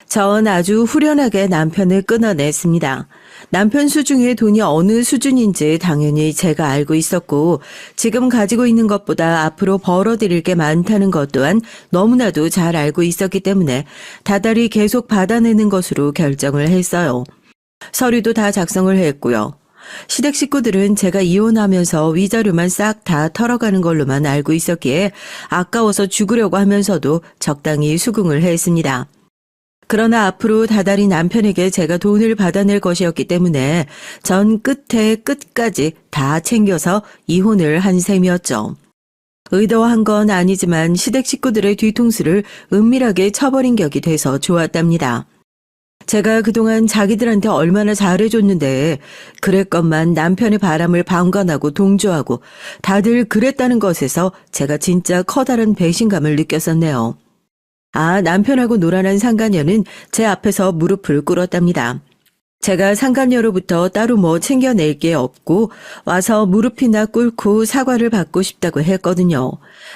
Speaker 1: 전 아주 후련하게 남편을 끊어냈습니다. 남편 수중에 돈이 어느 수준인지 당연히 제가 알고 있었고 지금 가지고 있는 것보다 앞으로 벌어들일 게 많다는 것 또한 너무나도 잘 알고 있었기 때문에 다달이 계속 받아내는 것으로 결정을 했어요. 서류도 다 작성을 했고요. 시댁 식구들은 제가 이혼하면서 위자료만 싹 다 털어가는 걸로만 알고 있었기에 아까워서 죽으려고 하면서도 적당히 수긍을 했습니다. 그러나 앞으로 다달이 남편에게 제가 돈을 받아낼 것이었기 때문에 전 끝에 끝까지 다 챙겨서 이혼을 한 셈이었죠. 의도한 건 아니지만 시댁 식구들의 뒤통수를 은밀하게 쳐버린 격이 돼서 좋았답니다. 제가 그동안 자기들한테 얼마나 잘해줬는데 그랬건만 남편의 바람을 방관하고 동조하고 다들 그랬다는 것에서 제가 진짜 커다란 배신감을 느꼈었네요. 남편하고 놀아난 상간녀는 제 앞에서 무릎을 꿇었답니다. 제가 상간녀로부터 따로 뭐 챙겨낼 게 없고 와서 무릎이나 꿇고 사과를 받고 싶다고 했거든요.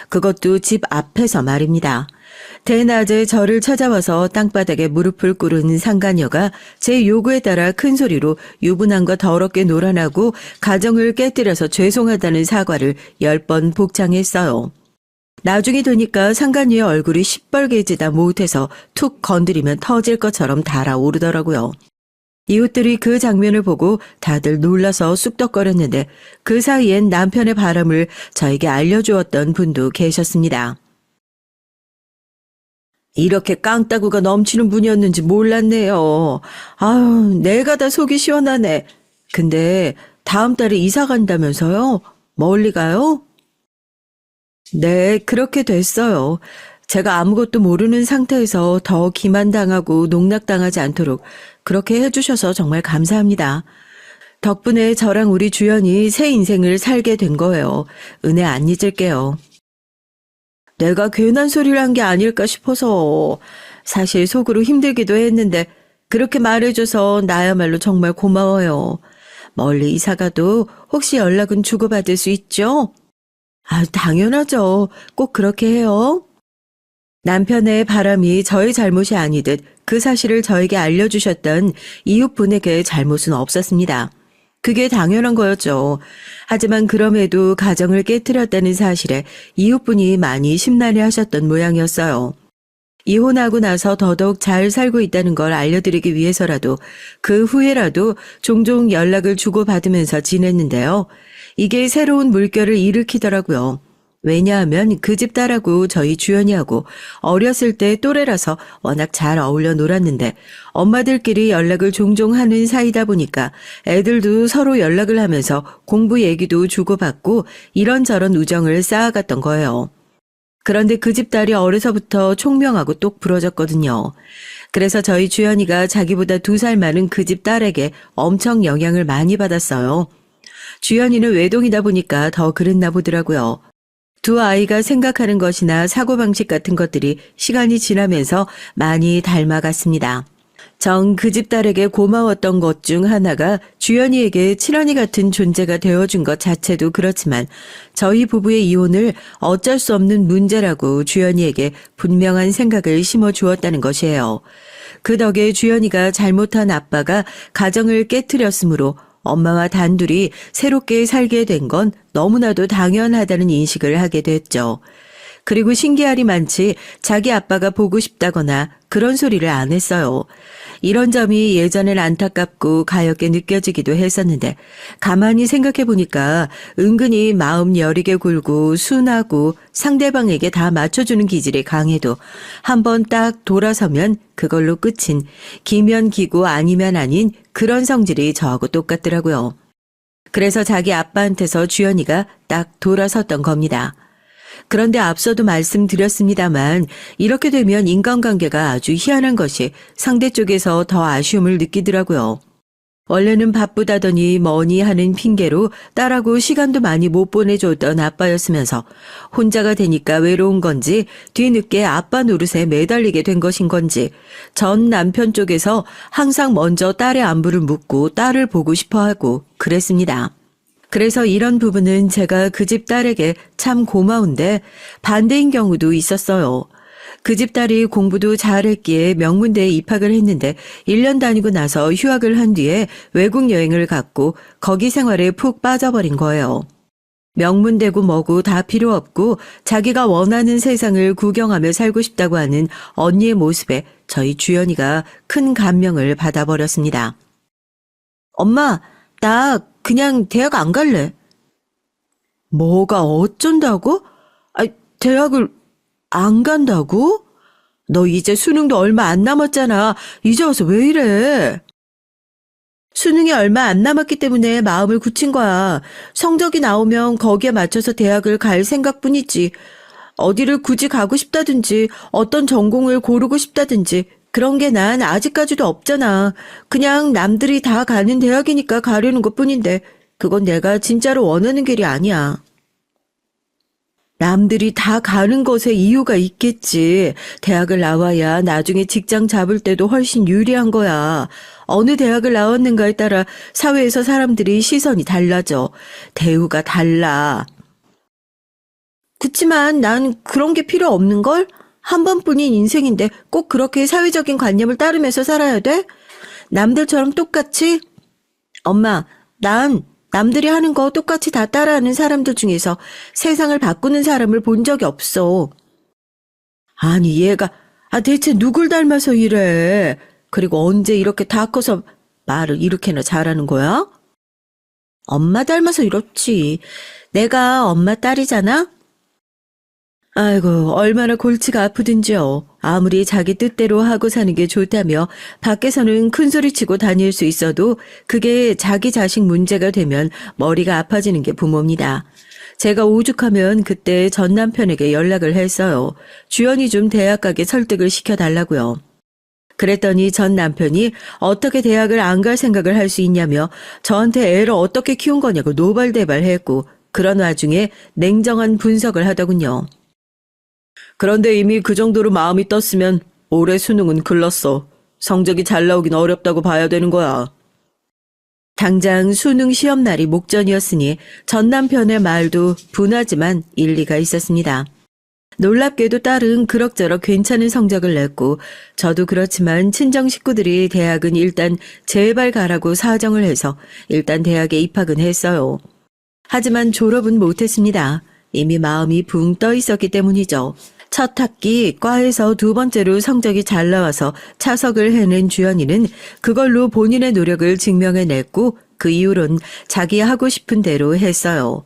Speaker 1: 그것도 집 앞에서 말입니다. 대낮에 저를 찾아와서 땅바닥에 무릎을 꿇은 상간녀가 제 요구에 따라 큰 소리로 유부남과 더럽게 놀아나고 가정을 깨뜨려서 죄송하다는 사과를 10번 복창했어요. 나중에 되니까 상간녀의 얼굴이 시뻘개지다 못해서 툭 건드리면 터질 것처럼 달아오르더라고요. 이웃들이 그 장면을 보고 다들 놀라서 쑥덕거렸는데 그 사이엔 남편의 바람을 저에게 알려주었던 분도 계셨습니다. 이렇게 깡따구가 넘치는 분이었는지 몰랐네요. 아유, 내가 다 속이 시원하네. 근데 다음 달에 이사 간다면서요? 멀리 가요? 네, 그렇게 됐어요. 제가 아무것도 모르는 상태에서 더 기만당하고 농락당하지 않도록 그렇게 해주셔서 정말 감사합니다. 덕분에 저랑 우리 주연이 새 인생을 살게 된 거예요. 은혜 안 잊을게요. 내가 괜한 소리를 한 게 아닐까 싶어서 사실 속으로 힘들기도 했는데 그렇게 말해줘서 나야말로 정말 고마워요. 멀리 이사가도 혹시 연락은 주고받을 수 있죠? 당연하죠. 꼭 그렇게 해요. 남편의 바람이 저의 잘못이 아니듯 그 사실을 저에게 알려주셨던 이웃분에게 잘못은 없었습니다. 그게 당연한 거였죠. 하지만 그럼에도 가정을 깨뜨렸다는 사실에 이웃분이 많이 심란해 하셨던 모양이었어요. 이혼하고 나서 더더욱 잘 살고 있다는 걸 알려드리기 위해서라도 그 후에라도 종종 연락을 주고받으면서 지냈는데요. 이게 새로운 물결을 일으키더라고요. 왜냐하면 그 집 딸하고 저희 주연이하고 어렸을 때 또래라서 워낙 잘 어울려 놀았는데 엄마들끼리 연락을 종종 하는 사이다 보니까 애들도 서로 연락을 하면서 공부 얘기도 주고받고 이런저런 우정을 쌓아갔던 거예요. 그런데 그 집 딸이 어려서부터 총명하고 똑 부러졌거든요. 그래서 저희 주연이가 자기보다 2살 많은 그 집 딸에게 엄청 영향을 많이 받았어요. 주연이는 외동이다 보니까 더 그랬나 보더라고요. 두 아이가 생각하는 것이나 사고방식 같은 것들이 시간이 지나면서 많이 닮아갔습니다. 정 그 집 딸에게 고마웠던 것 중 하나가 주연이에게 친언니 같은 존재가 되어준 것 자체도 그렇지만 저희 부부의 이혼을 어쩔 수 없는 문제라고 주연이에게 분명한 생각을 심어주었다는 것이에요. 그 덕에 주연이가 잘못한 아빠가 가정을 깨트렸으므로 엄마와 단둘이 새롭게 살게 된 건 너무나도 당연하다는 인식을 하게 됐죠. 그리고 신기할이 많지 자기 아빠가 보고 싶다거나 그런 소리를 안 했어요. 이런 점이 예전엔 안타깝고 가엾게 느껴지기도 했었는데 가만히 생각해 보니까 은근히 마음 여리게 굴고 순하고 상대방에게 다 맞춰주는 기질이 강해도 한번 딱 돌아서면 그걸로 끝인 기면 기고 아니면 아닌 그런 성질이 저하고 똑같더라고요. 그래서 자기 아빠한테서 주연이가 딱 돌아섰던 겁니다. 그런데 앞서도 말씀드렸습니다만 이렇게 되면 인간관계가 아주 희한한 것이 상대 쪽에서 더 아쉬움을 느끼더라고요. 원래는 바쁘다더니 뭐니 하는 핑계로 딸하고 시간도 많이 못 보내줬던 아빠였으면서 혼자가 되니까 외로운 건지 뒤늦게 아빠 노릇에 매달리게 된 것인 건지 전 남편 쪽에서 항상 먼저 딸의 안부를 묻고 딸을 보고 싶어 하고 그랬습니다. 그래서 이런 부분은 제가 그 집 딸에게 참 고마운데 반대인 경우도 있었어요. 그 집 딸이 공부도 잘했기에 명문대에 입학을 했는데 1년 다니고 나서 휴학을 한 뒤에 외국 여행을 갔고 거기 생활에 푹 빠져버린 거예요. 명문대고 뭐고 다 필요 없고 자기가 원하는 세상을 구경하며 살고 싶다고 하는 언니의 모습에 저희 주연이가 큰 감명을 받아버렸습니다. 엄마, 나 그냥 대학 안 갈래. 뭐가 어쩐다고? 대학을 안 간다고? 너 이제 수능도 얼마 안 남았잖아. 이제 와서 왜 이래? 수능이 얼마 안 남았기 때문에 마음을 굳힌 거야. 성적이 나오면 거기에 맞춰서 대학을 갈 생각뿐이지. 어디를 굳이 가고 싶다든지 어떤 전공을 고르고 싶다든지 그런 게 난 아직까지도 없잖아. 그냥 남들이 다 가는 대학이니까 가려는 것뿐인데 그건 내가 진짜로 원하는 길이 아니야. 남들이 다 가는 것에 이유가 있겠지. 대학을 나와야 나중에 직장 잡을 때도 훨씬 유리한 거야. 어느 대학을 나왔는가에 따라 사회에서 사람들이 시선이 달라져. 대우가 달라. 그치만 난 그런 게 필요 없는걸? 한 번뿐인 인생인데 꼭 그렇게 사회적인 관념을 따르면서 살아야 돼? 남들처럼 똑같이? 엄마, 난 남들이 하는 거 똑같이 다 따라하는 사람들 중에서 세상을 바꾸는 사람을 본 적이 없어. 아니, 얘가 대체 누굴 닮아서 이래? 그리고 언제 이렇게 다 커서 말을 이렇게나 잘하는 거야? 엄마 닮아서 이렇지. 내가 엄마 딸이잖아? 아이고, 얼마나 골치가 아프든지요. 아무리 자기 뜻대로 하고 사는 게 좋다며 밖에서는 큰소리치고 다닐 수 있어도 그게 자기 자식 문제가 되면 머리가 아파지는 게 부모입니다. 제가 오죽하면 그때 전 남편에게 연락을 했어요. 주연이 좀 대학 가게 설득을 시켜달라고요. 그랬더니 전 남편이 어떻게 대학을 안 갈 생각을 할 수 있냐며 저한테 애를 어떻게 키운 거냐고 노발대발했고 그런 와중에 냉정한 분석을 하더군요. 그런데 이미 그 정도로 마음이 떴으면 올해 수능은 글렀어. 성적이 잘 나오긴 어렵다고 봐야 되는 거야. 당장 수능 시험날이 목전이었으니 전 남편의 말도 분하지만 일리가 있었습니다. 놀랍게도 딸은 그럭저럭 괜찮은 성적을 냈고 저도 그렇지만 친정 식구들이 대학은 일단 제발 가라고 사정을 해서 일단 대학에 입학은 했어요. 하지만 졸업은 못했습니다. 이미 마음이 붕 떠 있었기 때문이죠. 첫 학기 과에서 두 번째로 성적이 잘 나와서 차석을 해낸 주연이는 그걸로 본인의 노력을 증명해냈고 그 이후론 자기 하고 싶은 대로 했어요.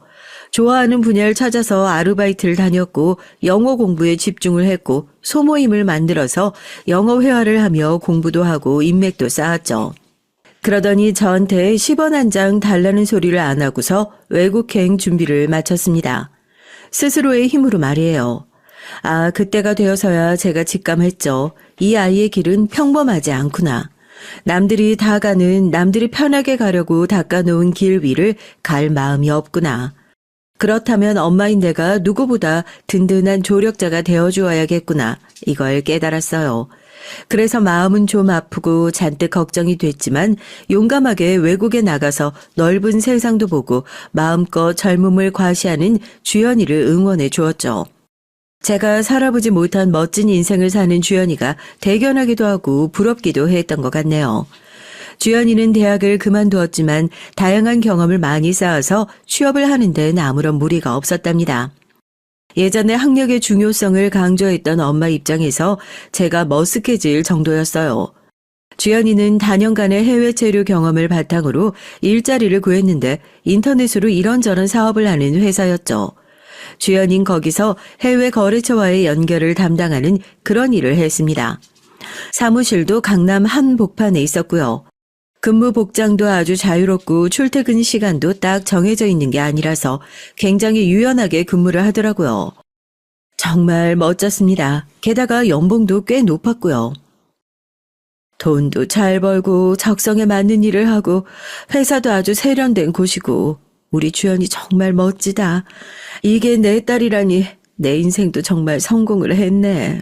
Speaker 1: 좋아하는 분야를 찾아서 아르바이트를 다녔고 영어 공부에 집중을 했고 소모임을 만들어서 영어 회화를 하며 공부도 하고 인맥도 쌓았죠. 그러더니 저한테 10원 한 장 달라는 소리를 안 하고서 외국행 준비를 마쳤습니다. 스스로의 힘으로 말이에요. 그때가 되어서야 제가 직감했죠. 이 아이의 길은 평범하지 않구나. 남들이 다 가는 남들이 편하게 가려고 닦아놓은 길 위를 갈 마음이 없구나. 그렇다면 엄마인 내가 누구보다 든든한 조력자가 되어주어야겠구나. 이걸 깨달았어요. 그래서 마음은 좀 아프고 잔뜩 걱정이 됐지만 용감하게 외국에 나가서 넓은 세상도 보고 마음껏 젊음을 과시하는 주연이를 응원해 주었죠. 제가 살아보지 못한 멋진 인생을 사는 주연이가 대견하기도 하고 부럽기도 했던 것 같네요. 주연이는 대학을 그만두었지만 다양한 경험을 많이 쌓아서 취업을 하는 데는 아무런 무리가 없었답니다. 예전에 학력의 중요성을 강조했던 엄마 입장에서 제가 머쓱해질 정도였어요. 주연이는 다년간의 해외 체류 경험을 바탕으로 일자리를 구했는데 인터넷으로 이런저런 사업을 하는 회사였죠. 주연이는 거기서 해외 거래처와의 연결을 담당하는 그런 일을 했습니다. 사무실도 강남 한복판에 있었고요. 근무 복장도 아주 자유롭고 출퇴근 시간도 딱 정해져 있는 게 아니라서 굉장히 유연하게 근무를 하더라고요. 정말 멋졌습니다. 게다가 연봉도 꽤 높았고요. 돈도 잘 벌고 적성에 맞는 일을 하고 회사도 아주 세련된 곳이고 우리 주연이 정말 멋지다. 이게 내 딸이라니 내 인생도 정말 성공을 했네.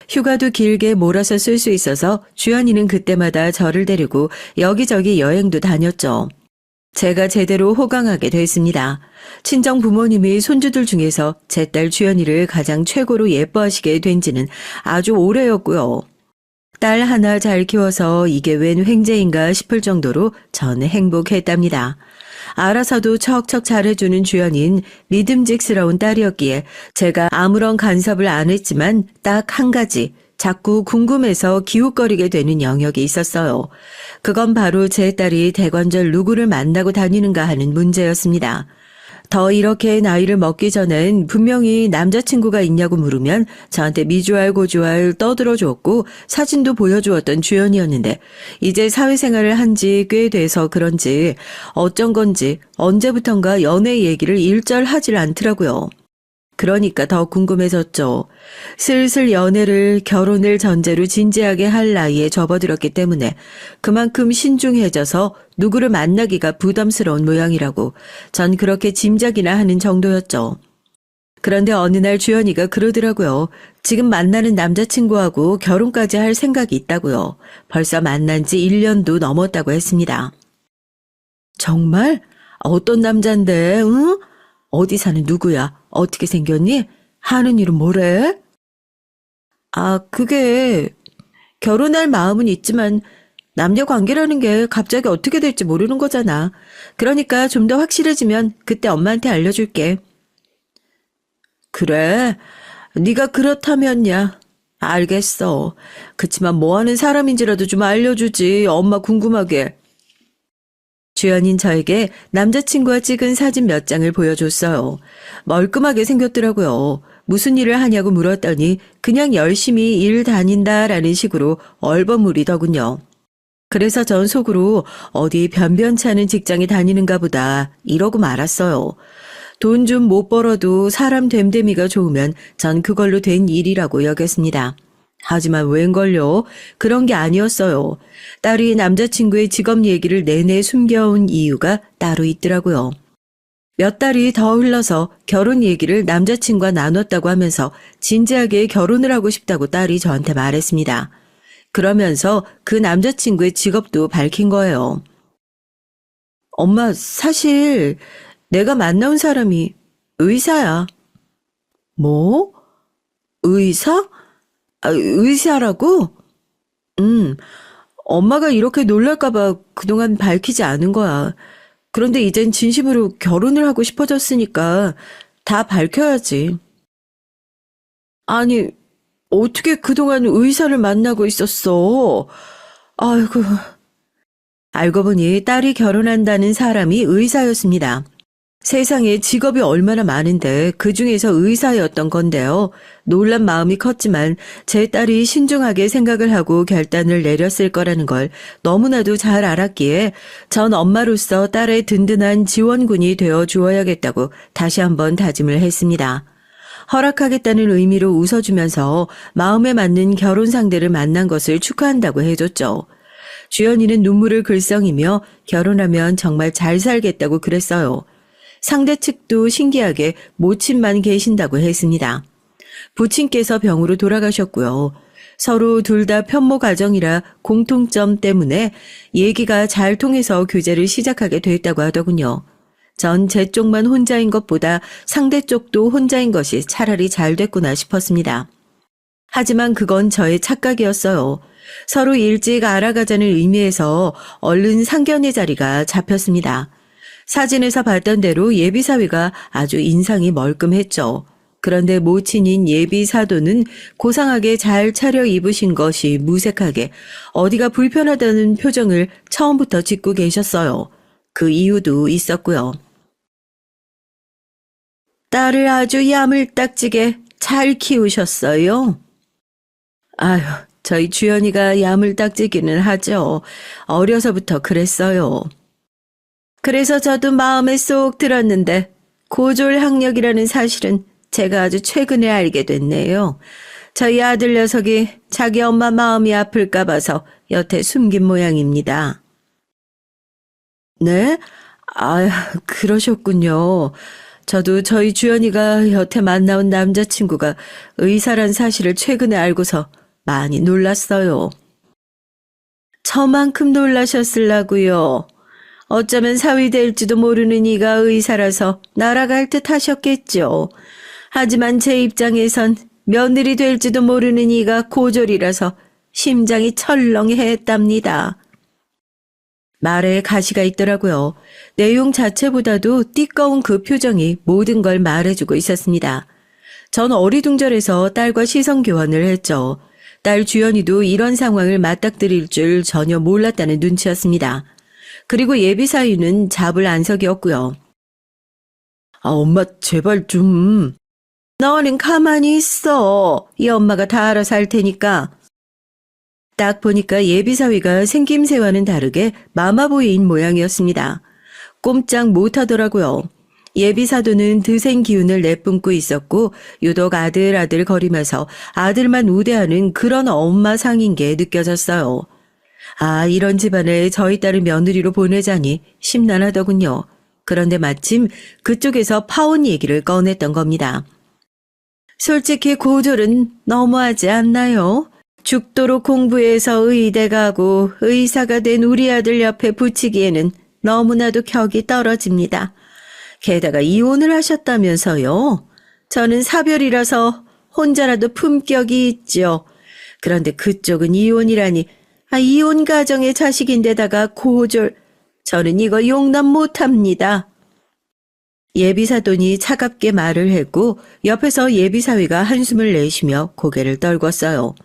Speaker 1: 휴가도 길게 몰아서 쓸 수 있어서 주연이는 그때마다 저를 데리고 여기저기 여행도 다녔죠. 제가 제대로 호강하게 됐습니다. 친정 부모님이 손주들 중에서 제 딸 주연이를 가장 최고로 예뻐하시게 된 지는 아주 오래였고요. 딸 하나 잘 키워서 이게 웬 횡재인가 싶을 정도로 전 행복했답니다. 알아서도 척척 잘해주는 주연인 믿음직스러운 딸이었기에 제가 아무런 간섭을 안 했지만 딱 한 가지 자꾸 궁금해서 기웃거리게 되는 영역이 있었어요. 그건 바로 제 딸이 대관절 누구를 만나고 다니는가 하는 문제였습니다. 더 이렇게 나이를 먹기 전엔 분명히 남자친구가 있냐고 물으면 저한테 미주알 고주알 떠들어주었고 사진도 보여주었던 주연이었는데 이제 사회생활을 한 지 꽤 돼서 그런지 어쩐 건지 언제부턴가 연애 얘기를 일절 하질 않더라고요. 그러니까 더 궁금해졌죠. 슬슬 연애를 결혼을 전제로 진지하게 할 나이에 접어들었기 때문에 그만큼 신중해져서 누구를 만나기가 부담스러운 모양이라고 전 그렇게 짐작이나 하는 정도였죠. 그런데 어느 날 주연이가 그러더라고요. 지금 만나는 남자친구하고 결혼까지 할 생각이 있다고요. 벌써 만난 지 1년도 넘었다고 했습니다. 정말? 어떤 남잔데, 응? 어디 사는 누구야? 어떻게 생겼니? 하는 일은 뭐래? 그게 결혼할 마음은 있지만 남녀 관계라는 게 갑자기 어떻게 될지 모르는 거잖아. 그러니까 좀 더 확실해지면 그때 엄마한테 알려줄게. 그래? 네가 그렇다면야. 알겠어. 그치만 뭐 하는 사람인지라도 좀 알려주지. 엄마 궁금하게. 주연인 저에게 남자친구와 찍은 사진 몇 장을 보여줬어요. 멀끔하게 생겼더라고요. 무슨 일을 하냐고 물었더니 그냥 열심히 일 다닌다라는 식으로 얼버무리더군요. 그래서 전 속으로 어디 변변치 않은 직장에 다니는가 보다 이러고 말았어요. 돈 좀 못 벌어도 사람 됨됨이가 좋으면 전 그걸로 된 일이라고 여겼습니다. 하지만 웬걸요? 그런 게 아니었어요. 딸이 남자친구의 직업 얘기를 내내 숨겨온 이유가 따로 있더라고요. 몇 달이 더 흘러서 결혼 얘기를 남자친구와 나눴다고 하면서 진지하게 결혼을 하고 싶다고 딸이 저한테 말했습니다. 그러면서 그 남자친구의 직업도 밝힌 거예요. 엄마, 사실 내가 만나온 사람이 의사야. 뭐? 의사? 의사라고? 엄마가 이렇게 놀랄까봐 그동안 밝히지 않은 거야. 그런데 이젠 진심으로 결혼을 하고 싶어졌으니까 다 밝혀야지. 아니, 어떻게 그동안 의사를 만나고 있었어? 아이고. 알고 보니 딸이 결혼한다는 사람이 의사였습니다. 세상에 직업이 얼마나 많은데 그중에서 의사였던 건데요. 놀란 마음이 컸지만 제 딸이 신중하게 생각을 하고 결단을 내렸을 거라는 걸 너무나도 잘 알았기에 전 엄마로서 딸의 든든한 지원군이 되어 주어야겠다고 다시 한번 다짐을 했습니다. 허락하겠다는 의미로 웃어주면서 마음에 맞는 결혼 상대를 만난 것을 축하한다고 해줬죠. 주연이는 눈물을 글썽이며 결혼하면 정말 잘 살겠다고 그랬어요. 상대 측도 신기하게 모친만 계신다고 했습니다. 부친께서 병으로 돌아가셨고요. 서로 둘 다 편모 가정이라 공통점 때문에 얘기가 잘 통해서 교제를 시작하게 됐다고 하더군요. 전 제 쪽만 혼자인 것보다 상대 쪽도 혼자인 것이 차라리 잘 됐구나 싶었습니다. 하지만 그건 저의 착각이었어요. 서로 일찍 알아가자는 의미에서 얼른 상견례 자리가 잡혔습니다. 사진에서 봤던 대로 예비사위가 아주 인상이 멀끔했죠. 그런데 모친인 예비사도는 고상하게 잘 차려입으신 것이 무색하게 어디가 불편하다는 표정을 처음부터 짓고 계셨어요. 그 이유도 있었고요. 딸을 아주 야물딱지게 잘 키우셨어요? 아휴, 저희 주연이가 야물딱지기는 하죠. 어려서부터 그랬어요. 그래서 저도 마음에 쏙 들었는데 고졸 학력이라는 사실은 제가 아주 최근에 알게 됐네요. 저희 아들 녀석이 자기 엄마 마음이 아플까 봐서 여태 숨긴 모양입니다.
Speaker 2: 네? 그러셨군요. 저도 저희 주연이가 여태 만나온 남자친구가 의사란 사실을 최근에 알고서 많이 놀랐어요.
Speaker 1: 저만큼 놀라셨을라고요. 어쩌면 사위 될지도 모르는 이가 의사라서 날아갈 듯 하셨겠죠. 하지만 제 입장에선 며느리 될지도 모르는 이가 고졸이라서 심장이 철렁했답니다. 말에 가시가 있더라고요. 내용 자체보다도 띠꺼운 그 표정이 모든 걸 말해주고 있었습니다. 전 어리둥절해서 딸과 시선 교환을 했죠. 딸 주연이도 이런 상황을 맞닥뜨릴 줄 전혀 몰랐다는 눈치였습니다. 그리고 예비 사위는 잡을 안석이었고요.
Speaker 2: 엄마, 제발 좀.
Speaker 1: 너는 가만히 있어. 이 엄마가 다 알아서 할 테니까. 딱 보니까 예비 사위가 생김새와는 다르게 마마보이인 모양이었습니다. 꼼짝 못하더라고요. 예비 사도는 드생 기운을 내뿜고 있었고 유독 아들 거리면서 아들만 우대하는 그런 엄마 상인 게 느껴졌어요. 이런 집안에 저희 딸을 며느리로 보내자니 심란하더군요. 그런데 마침 그쪽에서 파혼 얘기를 꺼냈던 겁니다. 솔직히 고졸은 너무하지 않나요? 죽도록 공부해서 의대 가고 의사가 된 우리 아들 옆에 붙이기에는 너무나도 격이 떨어집니다. 게다가 이혼을 하셨다면서요? 저는 사별이라서 혼자라도 품격이 있죠. 그런데 그쪽은 이혼이라니, 이혼 가정의 자식인데다가 고졸, 저는 이거 용납 못합니다. 예비사돈이 차갑게 말을 했고 옆에서 예비사위가 한숨을 내쉬며 고개를 떨궜어요.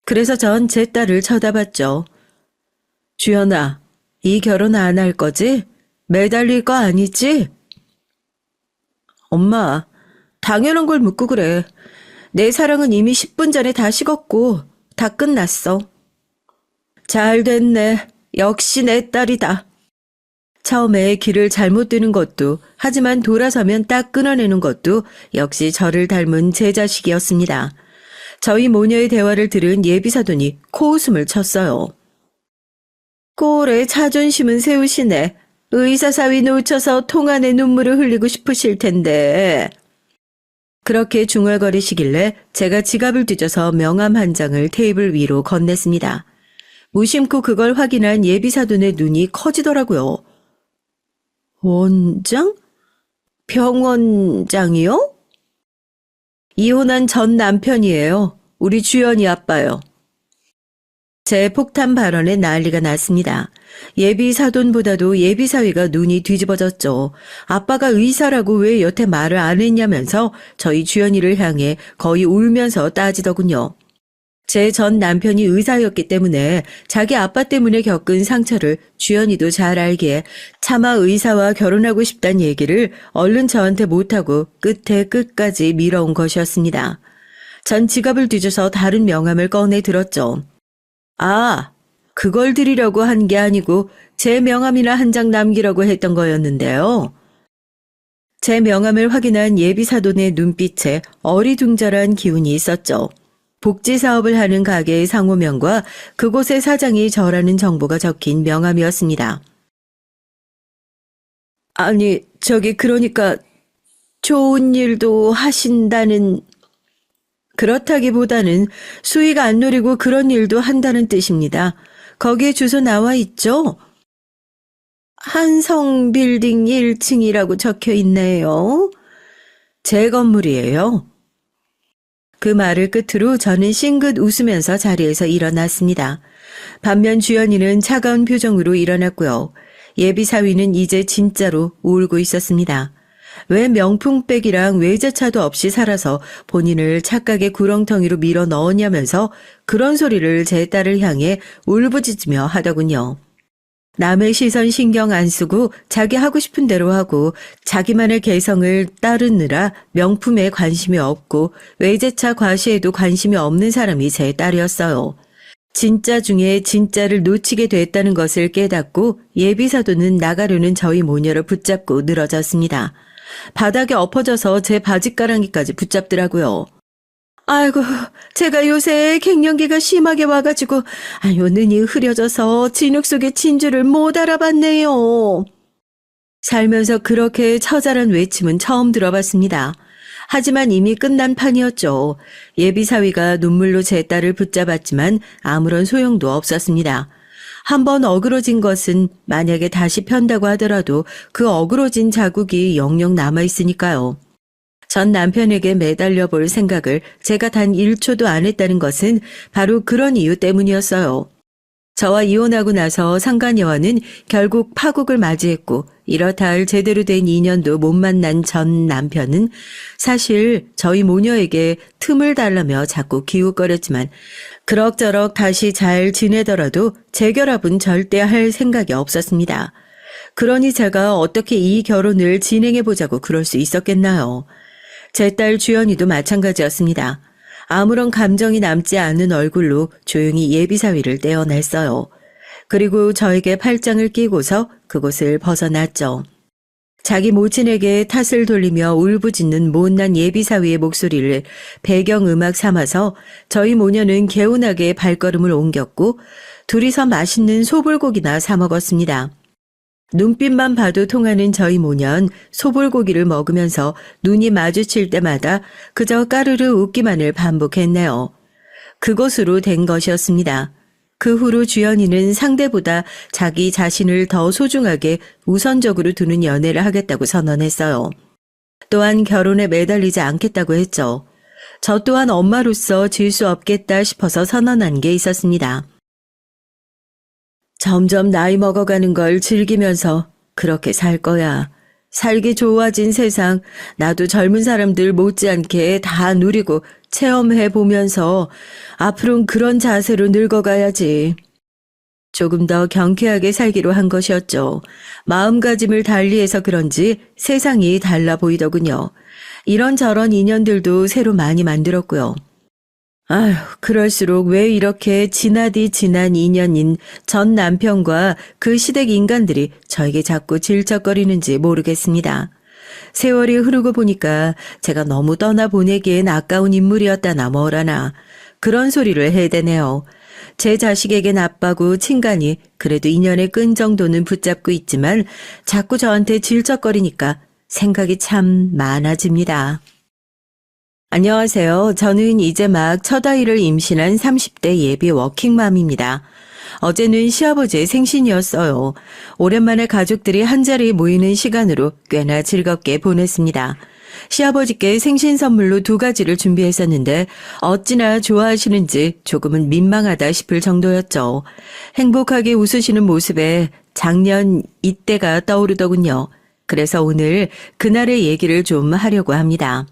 Speaker 1: 그래서 전 제 딸을 쳐다봤죠. 주연아, 이 결혼 안 할 거지? 매달릴 거 아니지? 엄마, 당연한 걸 묻고 그래. 내 사랑은 이미 10분 전에 다 식었고 다 끝났어. 잘 됐네. 역시 내 딸이다. 처음에 길을 잘못 드는 것도 하지만 돌아서면 딱 끊어내는 것도 역시 저를 닮은 제 자식이었습니다. 저희 모녀의 대화를 들은 예비사돈이 코웃음을 쳤어요. 꼴에 자존심은 세우시네. 의사사위 놓쳐서 통 안에 눈물을 흘리고 싶으실 텐데. 그렇게 중얼거리시길래 제가 지갑을 뒤져서 명함 한 장을 테이블 위로 건넸습니다. 무심코 그걸 확인한 예비사돈의 눈이 커지더라고요. 원장? 병원장이요? 이혼한 전 남편이에요. 우리 주연이 아빠요. 제 폭탄 발언에 난리가 났습니다. 예비 사돈보다도 예비 사위가 눈이 뒤집어졌죠. 아빠가 의사라고 왜 여태 말을 안 했냐면서 저희 주연이를 향해 거의 울면서 따지더군요. 제 전 남편이 의사였기 때문에 자기 아빠 때문에 겪은 상처를 주연이도 잘 알기에 차마 의사와 결혼하고 싶단 얘기를 얼른 저한테 못하고 끝에 끝까지 밀어온 것이었습니다. 전 지갑을 뒤져서 다른 명함을 꺼내 들었죠. 그걸 드리려고 한 게 아니고 제 명함이나 한 장 남기려고 했던 거였는데요. 제 명함을 확인한 예비사돈의 눈빛에 어리둥절한 기운이 있었죠. 복지 사업을 하는 가게의 상호명과 그곳의 사장이 저라는 정보가 적힌 명함이었습니다. 그러니까 좋은 일도 하신다는... 그렇다기보다는 수익 안 노리고 그런 일도 한다는 뜻입니다. 거기에 주소 나와 있죠? 한성빌딩 1층이라고 적혀 있네요. 제 건물이에요. 그 말을 끝으로 저는 싱긋 웃으면서 자리에서 일어났습니다. 반면 주연이는 차가운 표정으로 일어났고요. 예비 사위는 이제 진짜로 울고 있었습니다. 왜 명품백이랑 외제차도 없이 살아서 본인을 착각의 구렁텅이로 밀어 넣었냐면서 그런 소리를 제 딸을 향해 울부짖으며 하더군요. 남의 시선 신경 안 쓰고 자기 하고 싶은 대로 하고 자기만의 개성을 따르느라 명품에 관심이 없고 외제차 과시에도 관심이 없는 사람이 제 딸이었어요. 진짜 중에 진짜를 놓치게 됐다는 것을 깨닫고 예비사도는 나가려는 저희 모녀를 붙잡고 늘어졌습니다. 바닥에 엎어져서 제 바지가랑이까지 붙잡더라고요.
Speaker 2: 아이고, 제가 요새 갱년기가 심하게 와가지고, 눈이 흐려져서 진흙 속의 진주를 못 알아봤네요.
Speaker 1: 살면서 그렇게 처절한 외침은 처음 들어봤습니다. 하지만 이미 끝난 판이었죠. 예비사위가 눈물로 제 딸을 붙잡았지만 아무런 소용도 없었습니다. 한번 어그러진 것은 만약에 다시 편다고 하더라도 그 어그러진 자국이 영영 남아있으니까요. 전 남편에게 매달려 볼 생각을 제가 단 1초도 안 했다는 것은 바로 그런 이유 때문이었어요. 저와 이혼하고 나서 상간녀와는 결국 파국을 맞이했고 이렇다 할 제대로 된 인연도 못 만난 전 남편은 사실 저희 모녀에게 틈을 달라며 자꾸 기웃거렸지만 그럭저럭 다시 잘 지내더라도 재결합은 절대 할 생각이 없었습니다. 그러니 제가 어떻게 이 결혼을 진행해보자고 그럴 수 있었겠나요? 제 딸 주연이도 마찬가지였습니다. 아무런 감정이 남지 않은 얼굴로 조용히 예비사위를 떼어냈어요. 그리고 저에게 팔짱을 끼고서 그곳을 벗어났죠. 자기 모친에게 탓을 돌리며 울부짖는 못난 예비사위의 목소리를 배경음악 삼아서 저희 모녀는 개운하게 발걸음을 옮겼고 둘이서 맛있는 소불고기나 사 먹었습니다. 눈빛만 봐도 통하는 저희 모년 소불고기를 먹으면서 눈이 마주칠 때마다 그저 까르르 웃기만을 반복했네요. 그것으로 된 것이었습니다. 그 후로 주연이는 상대보다 자기 자신을 더 소중하게 우선적으로 두는 연애를 하겠다고 선언했어요. 또한 결혼에 매달리지 않겠다고 했죠. 저 또한 엄마로서 질 수 없겠다 싶어서 선언한 게 있었습니다. 점점 나이 먹어가는 걸 즐기면서 그렇게 살 거야. 살기 좋아진 세상, 나도 젊은 사람들 못지않게 다 누리고 체험해 보면서 앞으로는 그런 자세로 늙어가야지. 조금 더 경쾌하게 살기로 한 것이었죠. 마음가짐을 달리해서 그런지 세상이 달라 보이더군요. 이런저런 인연들도 새로 많이 만들었고요. 아휴, 그럴수록 왜 이렇게 지나디 지난 인연인 전 남편과 그 시댁 인간들이 저에게 자꾸 질척거리는지 모르겠습니다. 세월이 흐르고 보니까 제가 너무 떠나보내기엔 아까운 인물이었다나 뭐라나 그런 소리를 해대네요. 제 자식에게 나빠고 친간이 그래도 인연의 끈 정도는 붙잡고 있지만 자꾸 저한테 질척거리니까 생각이 참 많아집니다. 안녕하세요. 저는 이제 막 첫 아이를 임신한 30대 예비 워킹맘입니다. 어제는 시아버지의 생신이었어요. 오랜만에 가족들이 한자리에 모이는 시간으로 꽤나 즐겁게 보냈습니다. 시아버지께 생신 선물로 2가지를 준비했었는데 어찌나 좋아하시는지 조금은 민망하다 싶을 정도였죠. 행복하게 웃으시는 모습에 작년 이때가 떠오르더군요. 그래서 오늘 그날의 얘기를 좀 하려고 합니다.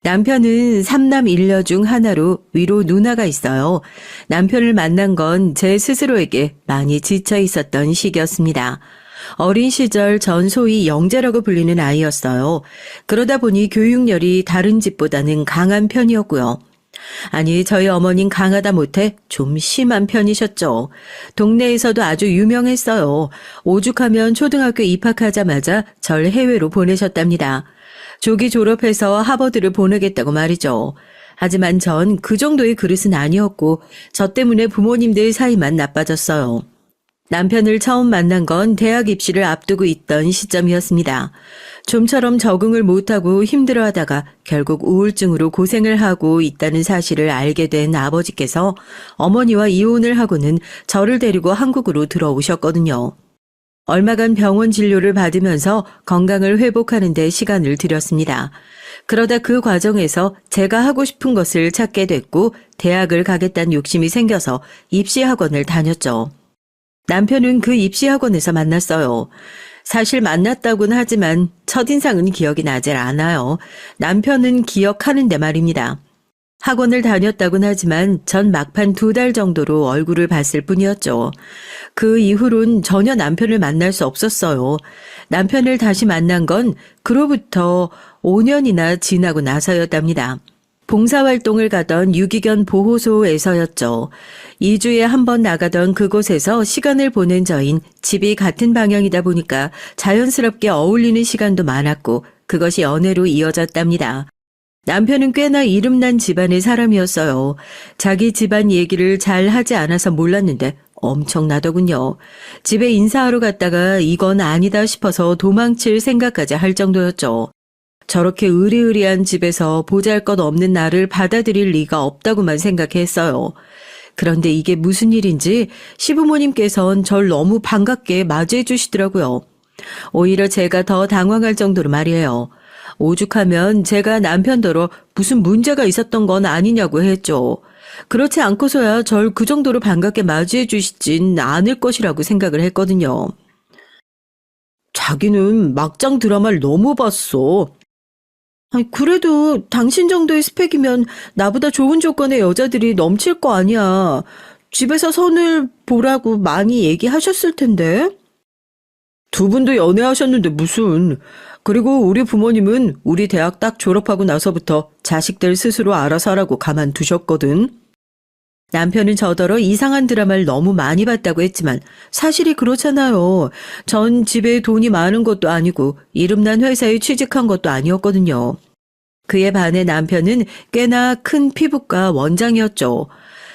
Speaker 1: 남편은 3남 1녀 중 하나로 위로 누나가 있어요. 남편을 만난 건 제 스스로에게 많이 지쳐 있었던 시기였습니다. 어린 시절 전 소위 영재라고 불리는 아이였어요. 그러다 보니 교육열이 다른 집보다는 강한 편이었고요. 아니, 저희 어머닌 강하다 못해 좀 심한 편이셨죠. 동네에서도 아주 유명했어요. 오죽하면 초등학교 입학하자마자 절 해외로 보내셨답니다. 조기 졸업해서 하버드를 보내겠다고 말이죠. 하지만 전 그 정도의 그릇은 아니었고 저 때문에 부모님들 사이만 나빠졌어요. 남편을 처음 만난 건 대학 입시를 앞두고 있던 시점이었습니다. 좀처럼 적응을 못하고 힘들어하다가 결국 우울증으로 고생을 하고 있다는 사실을 알게 된 아버지께서 어머니와 이혼을 하고는 저를 데리고 한국으로 들어오셨거든요. 얼마간 병원 진료를 받으면서 건강을 회복하는 데 시간을 들였습니다. 그러다 그 과정에서 제가 하고 싶은 것을 찾게 됐고 대학을 가겠다는 욕심이 생겨서 입시학원을 다녔죠. 남편은 그 입시학원에서 만났어요. 사실 만났다고는 하지만 첫인상은 기억이 나질 않아요. 남편은 기억하는데 말입니다. 학원을 다녔다고는 하지만 전 막판 2달 정도로 얼굴을 봤을 뿐이었죠. 그 이후론 전혀 남편을 만날 수 없었어요. 남편을 다시 만난 건 그로부터 5년이나 지나고 나서였답니다. 봉사활동을 가던 유기견 보호소에서였죠. 2주에 한 번 나가던 그곳에서 시간을 보낸 저인 집이 같은 방향이다 보니까 자연스럽게 어울리는 시간도 많았고 그것이 연애로 이어졌답니다. 남편은 꽤나 이름난 집안의 사람이었어요. 자기 집안 얘기를 잘 하지 않아서 몰랐는데 엄청나더군요. 집에 인사하러 갔다가 이건 아니다 싶어서 도망칠 생각까지 할 정도였죠. 저렇게 으리으리한 집에서 보잘것없는 나를 받아들일 리가 없다고만 생각했어요. 그런데 이게 무슨 일인지 시부모님께선 절 너무 반갑게 맞이해 주시더라고요. 오히려 제가 더 당황할 정도로 말이에요. 오죽하면 제가 남편더러 무슨 문제가 있었던 건 아니냐고 했죠. 그렇지 않고서야 절 그 정도로 반갑게 맞이해 주시진 않을 것이라고 생각을 했거든요. 자기는 막장 드라마를 너무 봤어. 아니, 그래도 당신 정도의 스펙이면 나보다 좋은 조건의 여자들이 넘칠 거 아니야. 집에서 선을 보라고 많이 얘기하셨을 텐데. 두 분도 연애하셨는데 무슨. 그리고 우리 부모님은 우리 대학 딱 졸업하고 나서부터 자식들 스스로 알아서 하라고 가만두셨거든. 남편은 저더러 이상한 드라마를 너무 많이 봤다고 했지만 사실이 그렇잖아요. 전 집에 돈이 많은 것도 아니고 이름난 회사에 취직한 것도 아니었거든요. 그에 반해 남편은 꽤나 큰 피부과 원장이었죠.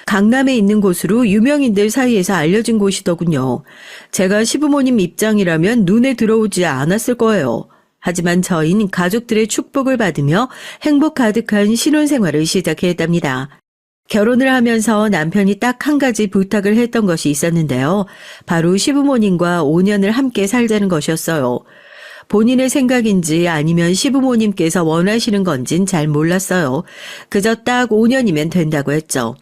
Speaker 1: 강남에 있는 곳으로 유명인들 사이에서 알려진 곳이더군요. 제가 시부모님 입장이라면 눈에 들어오지 않았을 거예요. 하지만 저희는 가족들의 축복을 받으며 행복 가득한 신혼생활을 시작했답니다. 결혼을 하면서 남편이 딱 한 가지 부탁을 했던 것이 있었는데요. 바로 시부모님과 5년을 함께 살자는 것이었어요. 본인의 생각인지 아니면 시부모님께서 원하시는 건진 잘 몰랐어요. 그저 딱 5년이면 된다고 했죠.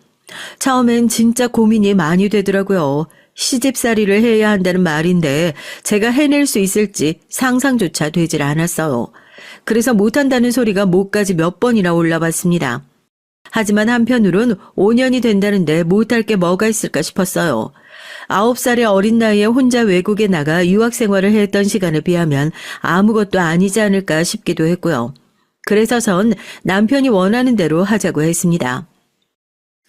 Speaker 1: 처음엔 진짜 고민이 많이 되더라고요. 시집살이를 해야 한다는 말인데 제가 해낼 수 있을지 상상조차 되질 않았어요. 그래서 못한다는 소리가 목까지 몇 번이나 올라왔습니다. 하지만 한편으론 5년이 된다는데 못할 게 뭐가 있을까 싶었어요. 9살의 어린 나이에 혼자 외국에 나가 유학 생활을 했던 시간에 비하면 아무것도 아니지 않을까 싶기도 했고요. 그래서 전 남편이 원하는 대로 하자고 했습니다.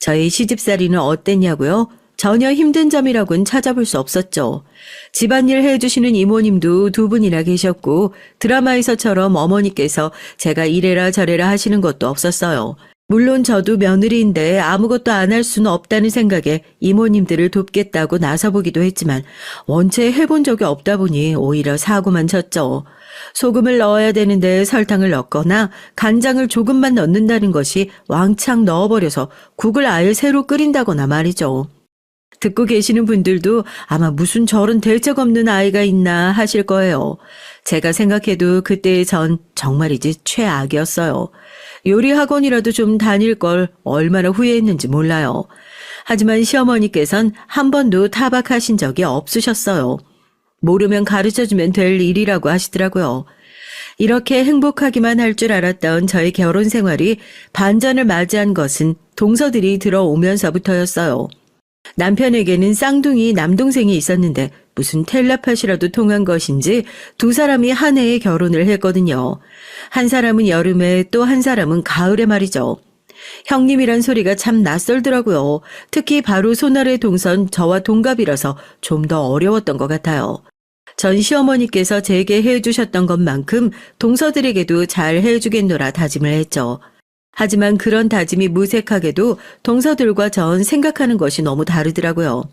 Speaker 1: 저희 시집살이는 어땠냐고요? 전혀 힘든 점이라고는 찾아볼 수 없었죠. 집안일 해주시는 이모님도 두 분이나 계셨고 드라마에서처럼 어머니께서 제가 이래라 저래라 하시는 것도 없었어요. 물론 저도 며느리인데 아무것도 안 할 수는 없다는 생각에 이모님들을 돕겠다고 나서보기도 했지만 원체 해본 적이 없다 보니 오히려 사고만 쳤죠. 소금을 넣어야 되는데 설탕을 넣거나 간장을 조금만 넣는다는 것이 왕창 넣어버려서 국을 아예 새로 끓인다거나 말이죠. 듣고 계시는 분들도 아마 무슨 저런 대책 없는 아이가 있나 하실 거예요. 제가 생각해도 그때의 전 정말이지 최악이었어요. 요리 학원이라도 좀 다닐 걸 얼마나 후회했는지 몰라요. 하지만 시어머니께선 한 번도 타박하신 적이 없으셨어요. 모르면 가르쳐주면 될 일이라고 하시더라고요. 이렇게 행복하기만 할 줄 알았던 저의 결혼 생활이 반전을 맞이한 것은 동서들이 들어오면서부터였어요. 남편에게는 쌍둥이 남동생이 있었는데 무슨 텔레파시라도 통한 것인지 두 사람이 한 해에 결혼을 했거든요. 한 사람은 여름에 또 한 사람은 가을에 말이죠. 형님이란 소리가 참 낯설더라고요. 특히 바로 손아래 동선 저와 동갑이라서 좀 더 어려웠던 것 같아요. 전 시어머니께서 제게 해주셨던 것만큼 동서들에게도 잘 해주겠노라 다짐을 했죠. 하지만 그런 다짐이 무색하게도 동서들과 전 생각하는 것이 너무 다르더라고요.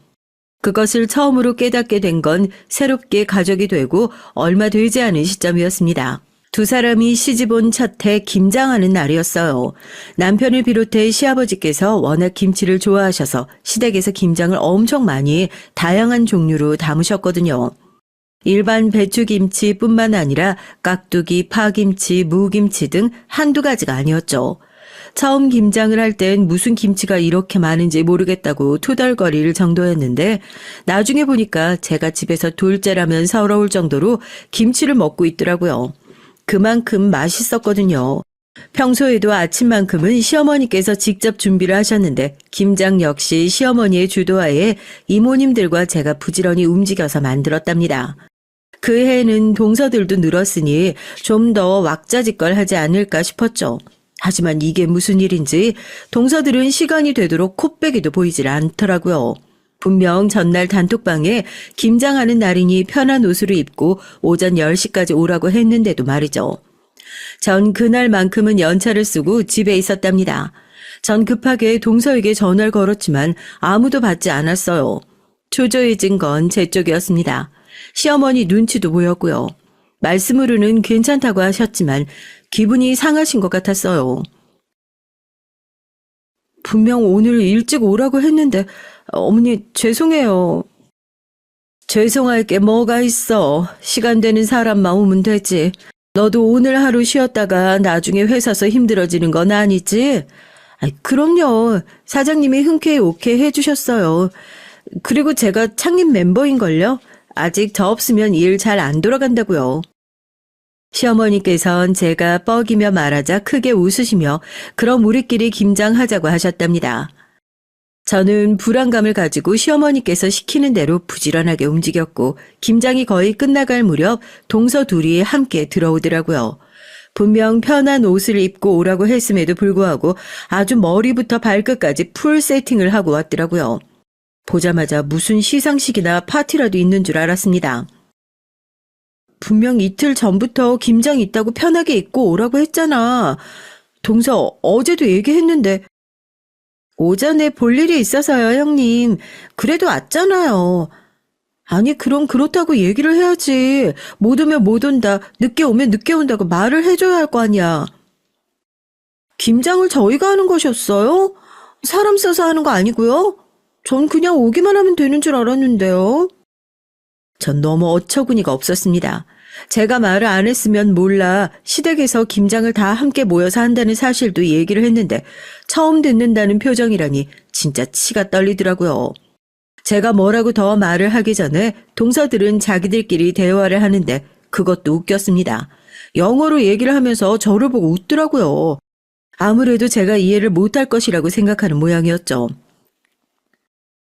Speaker 1: 그것을 처음으로 깨닫게 된 건 새롭게 가족이 되고 얼마 되지 않은 시점이었습니다. 두 사람이 시집 온 첫 해 김장하는 날이었어요. 남편을 비롯해 시아버지께서 워낙 김치를 좋아하셔서 시댁에서 김장을 엄청 많이 다양한 종류로 담으셨거든요. 일반 배추김치뿐만 아니라 깍두기, 파김치, 무김치 등 한두 가지가 아니었죠. 처음 김장을 할 땐 무슨 김치가 이렇게 많은지 모르겠다고 투덜거릴 정도였는데 나중에 보니까 제가 집에서 둘째라면 서러울 정도로 김치를 먹고 있더라고요. 그만큼 맛있었거든요. 평소에도 아침만큼은 시어머니께서 직접 준비를 하셨는데 김장 역시 시어머니의 주도하에 이모님들과 제가 부지런히 움직여서 만들었답니다. 그 해에는 동서들도 늘었으니 좀 더 왁자지껄 하지 않을까 싶었죠. 하지만 이게 무슨 일인지 동서들은 시간이 되도록 코빼기도 보이질 않더라고요. 분명 전날 단톡방에 김장하는 날이니 편한 옷으로 입고 오전 10시까지 오라고 했는데도 말이죠. 전 그날만큼은 연차를 쓰고 집에 있었답니다. 전 급하게 동서에게 전화를 걸었지만 아무도 받지 않았어요. 초조해진 건 제 쪽이었습니다. 시어머니 눈치도 보였고요. 말씀으로는 괜찮다고 하셨지만 기분이 상하신 것 같았어요. 분명 오늘 일찍 오라고 했는데 어머니 죄송해요. 죄송할 게 뭐가 있어. 시간 되는 사람만 오면 되지. 너도 오늘 하루 쉬었다가 나중에 회사서 힘들어지는 건 아니지? 그럼요. 사장님이 흔쾌히 오케이 해주셨어요. 그리고 제가 창립 멤버인걸요. 아직 저 없으면 일 잘 안 돌아간다고요. 시어머니께선 제가 뻐기며 말하자 크게 웃으시며 그럼 우리끼리 김장하자고 하셨답니다. 저는 불안감을 가지고 시어머니께서 시키는 대로 부지런하게 움직였고 김장이 거의 끝나갈 무렵 동서 둘이 함께 들어오더라고요. 분명 편한 옷을 입고 오라고 했음에도 불구하고 아주 머리부터 발끝까지 풀 세팅을 하고 왔더라고요. 보자마자 무슨 시상식이나 파티라도 있는 줄 알았습니다. 분명 이틀 전부터 김장이 있다고 편하게 입고 오라고 했잖아. 동서 어제도 얘기했는데. 오전에 볼 일이 있어서요, 형님. 그래도 왔잖아요. 아니, 그럼 그렇다고 얘기를 해야지. 못 오면 못 온다. 늦게 오면 늦게 온다고 말을 해줘야 할 거 아니야. 김장을 저희가 하는 것이었어요? 사람 써서 하는 거 아니고요? 전 그냥 오기만 하면 되는 줄 알았는데요. 전 너무 어처구니가 없었습니다. 제가 말을 안 했으면 몰라 시댁에서 김장을 다 함께 모여서 한다는 사실도 얘기를 했는데 처음 듣는다는 표정이라니 진짜 치가 떨리더라고요. 제가 뭐라고 더 말을 하기 전에 동서들은 자기들끼리 대화를 하는데 그것도 웃겼습니다. 영어로 얘기를 하면서 저를 보고 웃더라고요. 아무래도 제가 이해를 못할 것이라고 생각하는 모양이었죠.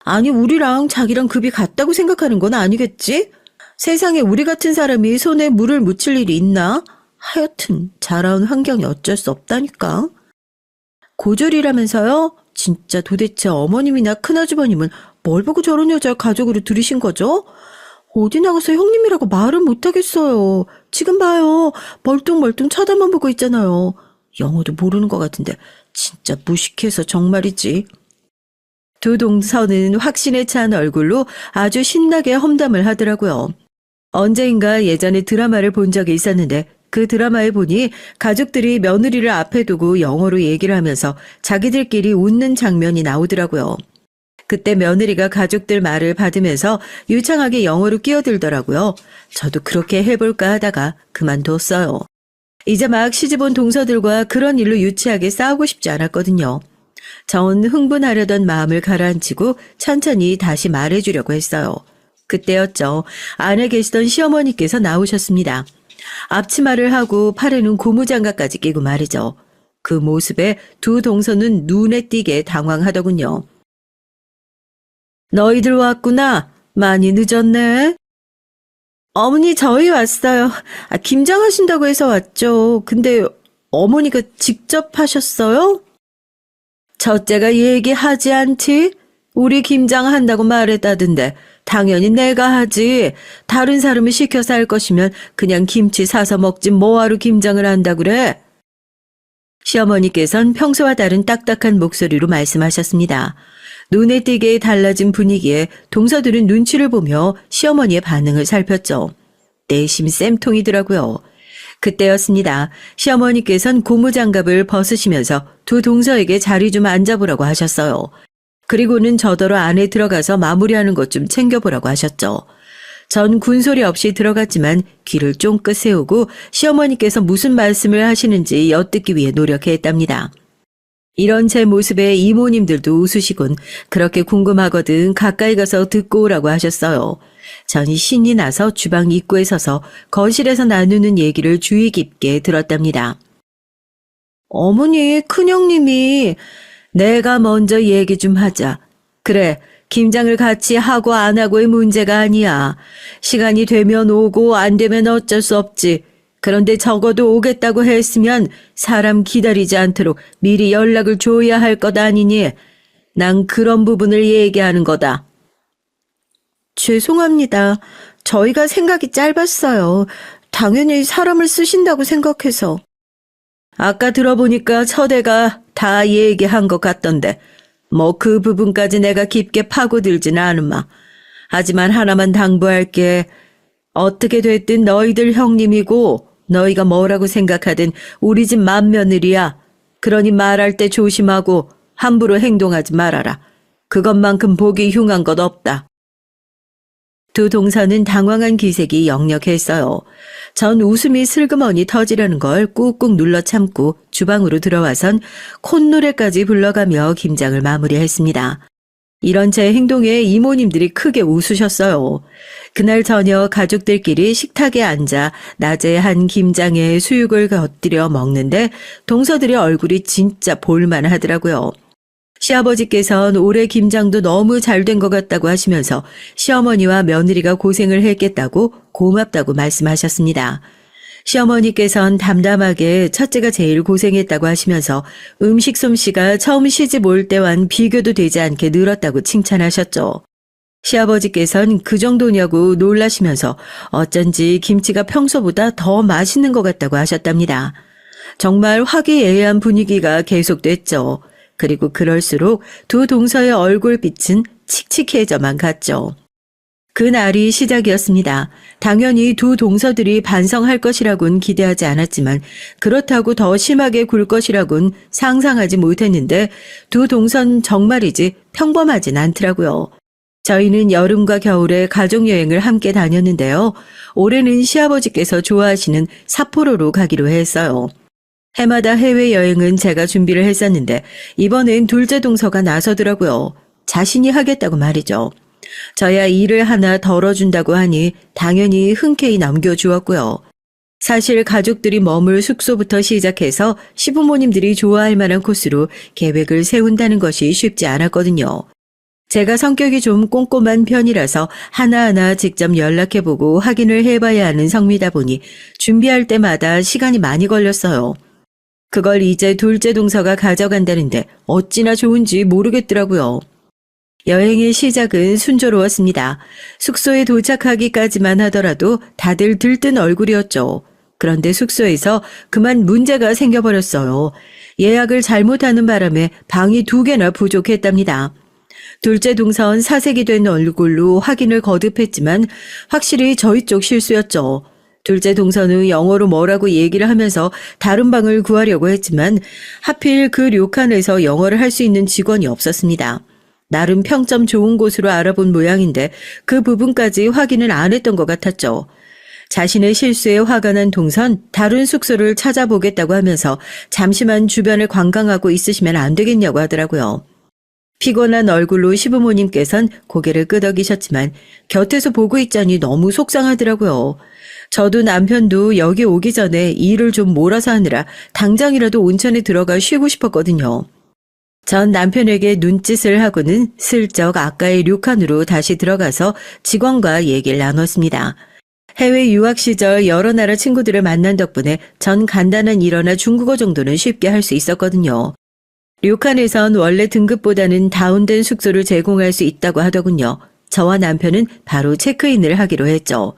Speaker 1: 아니, 우리랑 자기랑 급이 같다고 생각하는 건 아니겠지? 세상에 우리 같은 사람이 손에 물을 묻힐 일이 있나? 하여튼 자라온 환경이 어쩔 수 없다니까. 고졸이라면서요? 진짜 도대체 어머님이나 큰아주버님은 뭘 보고 저런 여자를 가족으로 들이신 거죠? 어디 나가서 형님이라고 말을 못하겠어요. 지금 봐요. 멀뚱멀뚱 쳐다만 보고 있잖아요. 영어도 모르는 것 같은데 진짜 무식해서 정말이지. 두 동서는 확신에 찬 얼굴로 아주 신나게 험담을 하더라고요. 언제인가 예전에 드라마를 본 적이 있었는데 그 드라마에 보니 가족들이 며느리를 앞에 두고 영어로 얘기를 하면서 자기들끼리 웃는 장면이 나오더라고요. 그때 며느리가 가족들 말을 받으면서 유창하게 영어로 끼어들더라고요. 저도 그렇게 해볼까 하다가 그만뒀어요. 이제 막 시집온 동서들과 그런 일로 유치하게 싸우고 싶지 않았거든요. 전 흥분하려던 마음을 가라앉히고 천천히 다시 말해주려고 했어요. 그때였죠. 안에 계시던 시어머니께서 나오셨습니다. 앞치마를 하고 팔에는 고무장갑까지 끼고 말이죠. 그 모습에 두 동서는 눈에 띄게 당황하더군요. 너희들 왔구나. 많이 늦었네. 어머니 저희 왔어요. 김장하신다고 해서 왔죠. 근데 어머니가 직접 하셨어요? 첫째가 얘기하지 않지? 우리 김장한다고 말했다던데 당연히 내가 하지. 다른 사람을 시켜서 할 것이면 그냥 김치 사서 먹지 뭐하러 김장을 한다 그래? 시어머니께선 평소와 다른 딱딱한 목소리로 말씀하셨습니다. 눈에 띄게 달라진 분위기에 동서들은 눈치를 보며 시어머니의 반응을 살폈죠. 내심 쌤통이더라고요. 그때였습니다. 시어머니께선 고무장갑을 벗으시면서 두 동서에게 자리 좀 앉아보라고 하셨어요. 그리고는 저더러 안에 들어가서 마무리하는 것 좀 챙겨보라고 하셨죠. 전 군소리 없이 들어갔지만 귀를 쫑긋 세우고 시어머니께서 무슨 말씀을 하시는지 엿듣기 위해 노력했답니다. 이런 제 모습에 이모님들도 웃으시곤 그렇게 궁금하거든 가까이 가서 듣고 오라고 하셨어요. 전이 신이 나서 주방 입구에 서서 거실에서 나누는 얘기를 주의 깊게 들었답니다. 어머니, 큰형님이 내가 먼저 얘기 좀 하자. 그래, 김장을 같이 하고 안 하고의 문제가 아니야. 시간이 되면 오고 안 되면 어쩔 수 없지. 그런데 적어도 오겠다고 했으면 사람 기다리지 않도록 미리 연락을 줘야 할 것 아니니? 난 그런 부분을 얘기하는 거다. 죄송합니다. 저희가 생각이 짧았어요. 당연히 사람을 쓰신다고 생각해서.
Speaker 2: 아까 들어보니까 처대가 다 얘기한 것 같던데 뭐 그 부분까지 내가 깊게 파고들진 않으마. 하지만 하나만 당부할게. 어떻게 됐든 너희들 형님이고 너희가 뭐라고 생각하든 우리 집 맏며느리야. 그러니 말할 때 조심하고 함부로 행동하지 말아라. 그것만큼 보기 흉한 것 없다.
Speaker 1: 두 동서는 당황한 기색이 역력했어요. 전 웃음이 슬그머니 터지려는 걸 꾹꾹 눌러 참고 주방으로 들어와선 콧노래까지 불러가며 김장을 마무리했습니다. 이런 제 행동에 이모님들이 크게 웃으셨어요. 그날 저녁 가족들끼리 식탁에 앉아 낮에 한 김장에 수육을 곁들여 먹는데 동서들의 얼굴이 진짜 볼만하더라고요. 시아버지께서는 올해 김장도 너무 잘 된 것 같다고 하시면서 시어머니와 며느리가 고생을 했겠다고 고맙다고 말씀하셨습니다. 시어머니께서는 담담하게 첫째가 제일 고생했다고 하시면서 음식 솜씨가 처음 시집 올 때와는 비교도 되지 않게 늘었다고 칭찬하셨죠. 시아버지께서는 그 정도냐고 놀라시면서 어쩐지 김치가 평소보다 더 맛있는 것 같다고 하셨답니다. 정말 화기애애한 분위기가 계속됐죠. 그리고 그럴수록 두 동서의 얼굴빛은 칙칙해져만 갔죠. 그날이 시작이었습니다. 당연히 두 동서들이 반성할 것이라고는 기대하지 않았지만 그렇다고 더 심하게 굴 것이라고는 상상하지 못했는데 두 동선 정말이지 평범하진 않더라고요. 저희는 여름과 겨울에 가족여행을 함께 다녔는데요. 올해는 시아버지께서 좋아하시는 삿포로로 가기로 했어요. 해마다 해외여행은 제가 준비를 했었는데 이번엔 둘째 동서가 나서더라고요. 자신이 하겠다고 말이죠. 저야 일을 하나 덜어준다고 하니 당연히 흔쾌히 넘겨주었고요. 사실 가족들이 머물 숙소부터 시작해서 시부모님들이 좋아할 만한 코스로 계획을 세운다는 것이 쉽지 않았거든요. 제가 성격이 좀 꼼꼼한 편이라서 하나하나 직접 연락해보고 확인을 해봐야 하는 성미다 보니 준비할 때마다 시간이 많이 걸렸어요. 그걸 이제 둘째 동서가 가져간다는데 어찌나 좋은지 모르겠더라고요. 여행의 시작은 순조로웠습니다. 숙소에 도착하기까지만 하더라도 다들 들뜬 얼굴이었죠. 그런데 숙소에서 그만 문제가 생겨버렸어요. 예약을 잘못하는 바람에 방이 2개나 부족했답니다. 둘째 동선 사색이 된 얼굴로 확인을 거듭했지만 확실히 저희 쪽 실수였죠. 둘째 동서는 영어로 뭐라고 얘기를 하면서 다른 방을 구하려고 했지만 하필 그 료칸에서 영어를 할 수 있는 직원이 없었습니다. 나름 평점 좋은 곳으로 알아본 모양인데 그 부분까지 확인을 안 했던 것 같았죠. 자신의 실수에 화가 난 동선 다른 숙소를 찾아보겠다고 하면서 잠시만 주변을 관광하고 있으시면 안 되겠냐고 하더라고요. 피곤한 얼굴로 시부모님께선 고개를 끄덕이셨지만 곁에서 보고 있자니 너무 속상하더라고요. 저도 남편도 여기 오기 전에 일을 좀 몰아서 하느라 당장이라도 온천에 들어가 쉬고 싶었거든요. 전 남편에게 눈짓을 하고는 슬쩍 아까의 료칸으로 다시 들어가서 직원과 얘기를 나눴습니다. 해외 유학 시절 여러 나라 친구들을 만난 덕분에 전 간단한 일어나 중국어 정도는 쉽게 할 수 있었거든요. 료칸에선 원래 등급보다는 다운된 숙소를 제공할 수 있다고 하더군요. 저와 남편은 바로 체크인을 하기로 했죠.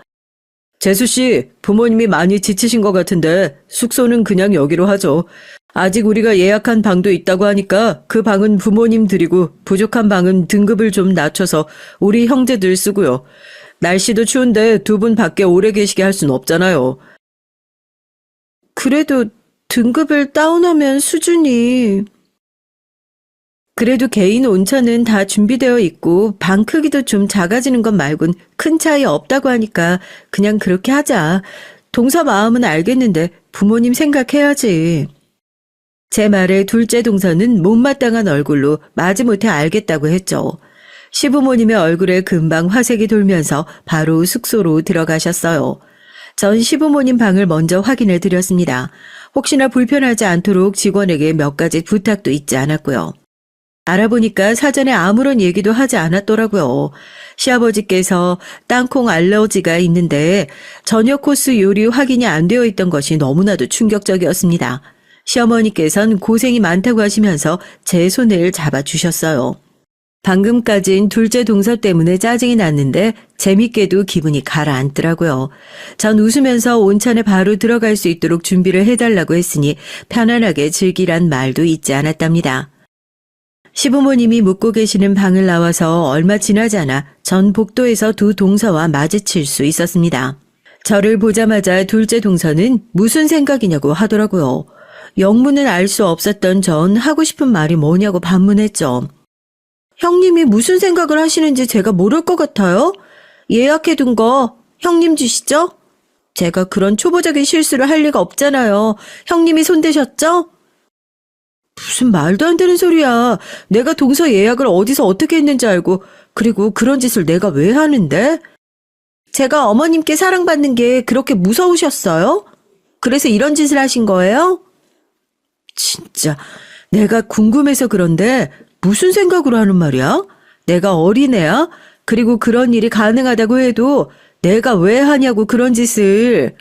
Speaker 1: 재수씨, 부모님이 많이 지치신 것 같은데 숙소는 그냥 여기로 하죠. 아직 우리가 예약한 방도 있다고 하니까 그 방은 부모님 드리고 부족한 방은 등급을 좀 낮춰서 우리 형제들 쓰고요. 날씨도 추운데 2분 밖에 오래 계시게 할 순 없잖아요. 그래도 등급을 다운하면 수준이... 그래도 개인 온천은 다 준비되어 있고 방 크기도 좀 작아지는 것 말곤 큰 차이 없다고 하니까 그냥 그렇게 하자. 동서 마음은 알겠는데 부모님 생각해야지. 제 말에 둘째 동서는 못마땅한 얼굴로 마지못해 알겠다고 했죠. 시부모님의 얼굴에 금방 화색이 돌면서 바로 숙소로 들어가셨어요. 전 시부모님 방을 먼저 확인해 드렸습니다. 혹시나 불편하지 않도록 직원에게 몇 가지 부탁도 있지 않았고요. 알아보니까 사전에 아무런 얘기도 하지 않았더라고요. 시아버지께서 땅콩 알러지가 있는데 저녁 코스 요리 확인이 안 되어 있던 것이 너무나도 충격적이었습니다. 시어머니께서는 고생이 많다고 하시면서 제 손을 잡아주셨어요. 방금까진 둘째 동서 때문에 짜증이 났는데 재밌게도 기분이 가라앉더라고요. 전 웃으면서 온천에 바로 들어갈 수 있도록 준비를 해달라고 했으니 편안하게 즐기란 말도 잊지 않았답니다. 시부모님이 묵고 계시는 방을 나와서 얼마 지나지 않아 전 복도에서 두 동서와 마주칠 수 있었습니다. 저를 보자마자 둘째 동서는 무슨 생각이냐고 하더라고요. 영문은 알 수 없었던 전 하고 싶은 말이 뭐냐고 반문했죠. 형님이 무슨 생각을 하시는지 제가 모를 것 같아요? 예약해둔 거 형님 주시죠? 제가 그런 초보적인 실수를 할 리가 없잖아요. 형님이 손대셨죠? 무슨 말도 안 되는 소리야. 내가 동서 예약을 어디서 어떻게 했는지 알고, 그리고 그런 짓을 내가 왜 하는데? 제가 어머님께 사랑받는 게 그렇게 무서우셨어요? 그래서 이런 짓을 하신 거예요? 진짜 내가 궁금해서 그런데 무슨 생각으로 하는 말이야? 내가 어린애야? 그리고 그런 일이 가능하다고 해도 내가 왜 하냐고 그런 짓을.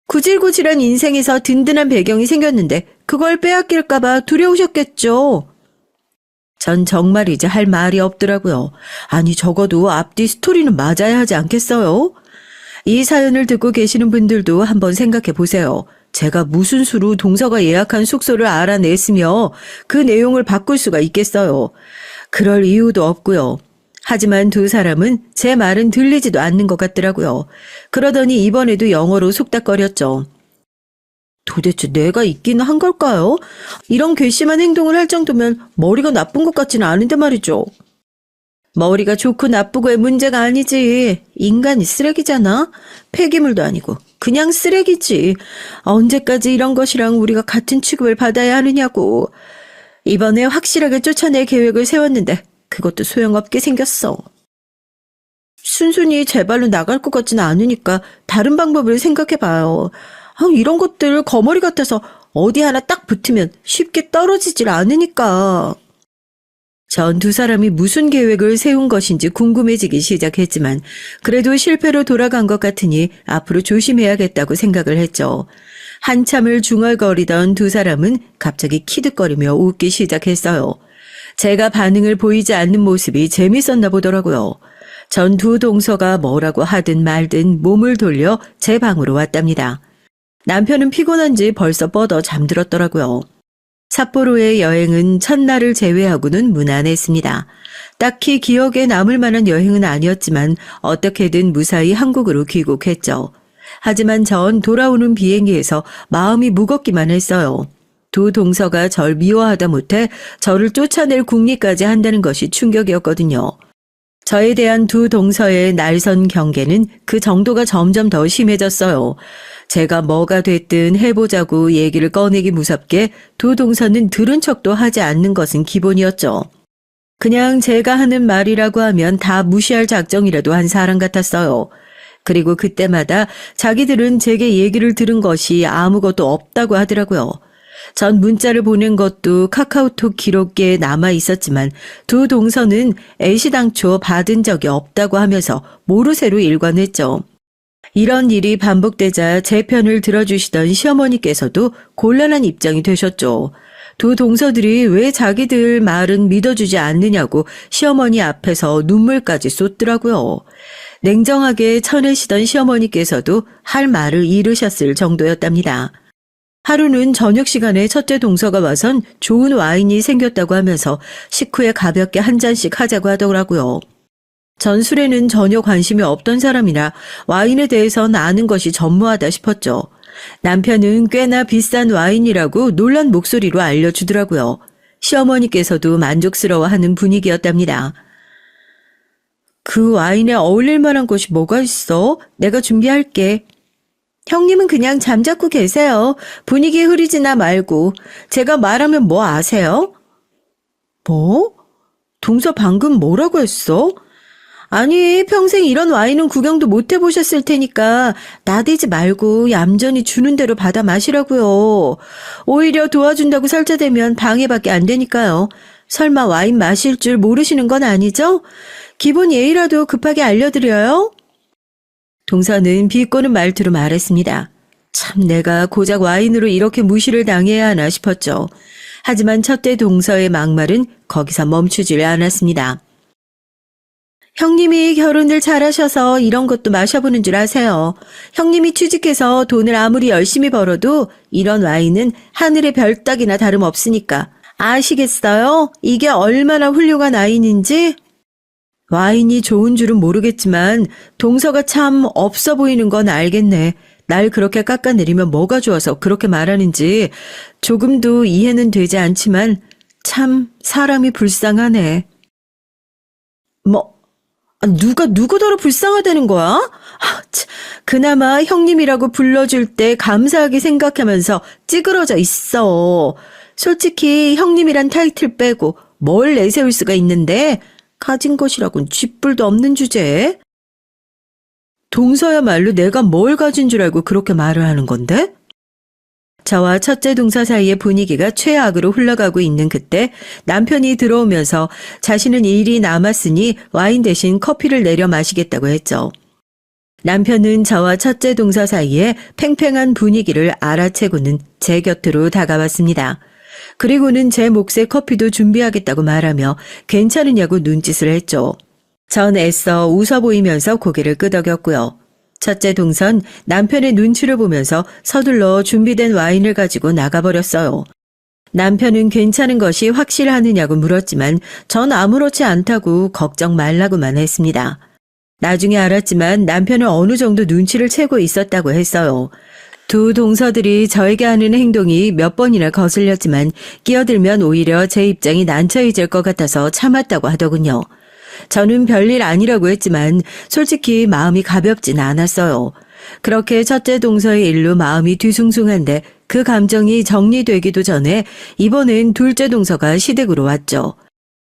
Speaker 1: 구질구질한 인생에서 든든한 배경이 생겼는데 그걸 빼앗길까봐 두려우셨겠죠. 전 정말 이제 할 말이 없더라고요. 아니 적어도 앞뒤 스토리는 맞아야 하지 않겠어요? 이 사연을 듣고 계시는 분들도 한번 생각해 보세요. 제가 무슨 수로 동서가 예약한 숙소를 알아냈으며 그 내용을 바꿀 수가 있겠어요. 그럴 이유도 없고요. 하지만 두 사람은 제 말은 들리지도 않는 것 같더라고요. 그러더니 이번에도 영어로 속닥거렸죠. 도대체 내가 있기는 한 걸까요? 이런 괘씸한 행동을 할 정도면 머리가 나쁜 것 같지는 않은데 말이죠. 머리가 좋고 나쁘고의 문제가 아니지. 인간이 쓰레기잖아. 폐기물도 아니고 그냥 쓰레기지. 언제까지 이런 것이랑 우리가 같은 취급을 받아야 하느냐고. 이번에 확실하게 쫓아낼 계획을 세웠는데 그것도 소용없게 생겼어. 순순히 제 발로 나갈 것 같지는 않으니까 다른 방법을 생각해봐요. 이런 것들 거머리 같아서 어디 하나 딱 붙으면 쉽게 떨어지질 않으니까. 전 두 사람이 무슨 계획을 세운 것인지 궁금해지기 시작했지만 그래도 실패로 돌아간 것 같으니 앞으로 조심해야겠다고 생각을 했죠. 한참을 중얼거리던 두 사람은 갑자기 키득거리며 웃기 시작했어요. 제가 반응을 보이지 않는 모습이 재밌었나 보더라고요. 전 두 동서가 뭐라고 하든 말든 몸을 돌려 제 방으로 왔답니다. 남편은 피곤한지 벌써 뻗어 잠들었더라고요. 삿포로의 여행은 첫날을 제외하고는 무난했습니다. 딱히 기억에 남을 만한 여행은 아니었지만 어떻게든 무사히 한국으로 귀국했죠. 하지만 전 돌아오는 비행기에서 마음이 무겁기만 했어요. 두 동서가 절 미워하다 못해 저를 쫓아낼 궁리까지 한다는 것이 충격이었거든요. 저에 대한 두 동서의 날선 경계는 그 정도가 점점 더 심해졌어요. 제가 뭐가 됐든 해보자고 얘기를 꺼내기 무섭게 두 동서는 들은 척도 하지 않는 것은 기본이었죠. 그냥 제가 하는 말이라고 하면 다 무시할 작정이라도 한 사람 같았어요. 그리고 그때마다 자기들은 제게 얘기를 들은 것이 아무것도 없다고 하더라고요. 전 문자를 보낸 것도 카카오톡 기록계에 남아 있었지만 두 동서는 애시당초 받은 적이 없다고 하면서 모르쇠로 일관했죠. 이런 일이 반복되자 제 편을 들어주시던 시어머니께서도 곤란한 입장이 되셨죠. 두 동서들이 왜 자기들 말은 믿어주지 않느냐고 시어머니 앞에서 눈물까지 쏟더라고요. 냉정하게 쳐내시던 시어머니께서도 할 말을 잃으셨을 정도였답니다. 하루는 저녁 시간에 첫째 동서가 와선 좋은 와인이 생겼다고 하면서 식후에 가볍게 한 잔씩 하자고 하더라고요. 전 술에는 전혀 관심이 없던 사람이라 와인에 대해선 아는 것이 전무하다 싶었죠. 남편은 꽤나 비싼 와인이라고 놀란 목소리로 알려주더라고요. 시어머니께서도 만족스러워하는 분위기였답니다. 그 와인에 어울릴 만한 것이 뭐가 있어? 내가 준비할게. 형님은 그냥 잠자고 계세요. 분위기 흐리지나 말고. 제가 말하면 뭐 아세요? 뭐? 동서 방금 뭐라고 했어? 아니, 평생 이런 와인은 구경도 못 해보셨을 테니까 나대지 말고 얌전히 주는 대로 받아 마시라고요. 오히려 도와준다고 설자되면 방해밖에 안 되니까요. 설마 와인 마실 줄 모르시는 건 아니죠? 기본 예의라도 급하게 알려드려요. 동서는 비꼬는 말투로 말했습니다. 참 내가 고작 와인으로 이렇게 무시를 당해야 하나 싶었죠. 하지만 첫째 동서의 막말은 거기서 멈추질 않았습니다. 형님이 결혼을 잘하셔서 이런 것도 마셔보는 줄 아세요. 형님이 취직해서 돈을 아무리 열심히 벌어도 이런 와인은 하늘의 별 따기나 다름없으니까. 아시겠어요? 이게 얼마나 훌륭한 와인인지? 와인이 좋은 줄은 모르겠지만 동서가 참 없어 보이는 건 알겠네. 날 그렇게 깎아내리면 뭐가 좋아서 그렇게 말하는지 조금도 이해는 되지 않지만 참 사람이 불쌍하네. 누가 누구더러 불쌍하다는 거야? 그나마 형님이라고 불러줄 때 감사하게 생각하면서 찌그러져 있어. 솔직히 형님이란 타이틀 빼고 뭘 내세울 수가 있는데 가진 것이라곤 쥐뿔도 없는 주제에. 동서야말로 내가 뭘 가진 줄 알고 그렇게 말을 하는 건데? 저와 첫째 동서 사이의 분위기가 최악으로 흘러가고 있는 그때 남편이 들어오면서 자신은 일이 남았으니 와인 대신 커피를 내려 마시겠다고 했죠. 남편은 저와 첫째 동서 사이에 팽팽한 분위기를 알아채고는 제 곁으로 다가왔습니다. 그리고는 제 몫의 커피도 준비하겠다고 말하며 괜찮으냐고 눈짓을 했죠. 전 애써 웃어 보이면서 고개를 끄덕였고요. 첫째 동선 남편의 눈치를 보면서 서둘러 준비된 와인을 가지고 나가버렸어요. 남편은 괜찮은 것이 확실하느냐고 물었지만 전 아무렇지 않다고 걱정 말라고만 했습니다. 나중에 알았지만 남편은 어느 정도 눈치를 채고 있었다고 했어요. 두 동서들이 저에게 하는 행동이 몇 번이나 거슬렸지만 끼어들면 오히려 제 입장이 난처해질 것 같아서 참았다고 하더군요. 저는 별일 아니라고 했지만 솔직히 마음이 가볍진 않았어요. 그렇게 첫째 동서의 일로 마음이 뒤숭숭한데 그 감정이 정리되기도 전에 이번엔 둘째 동서가 시댁으로 왔죠.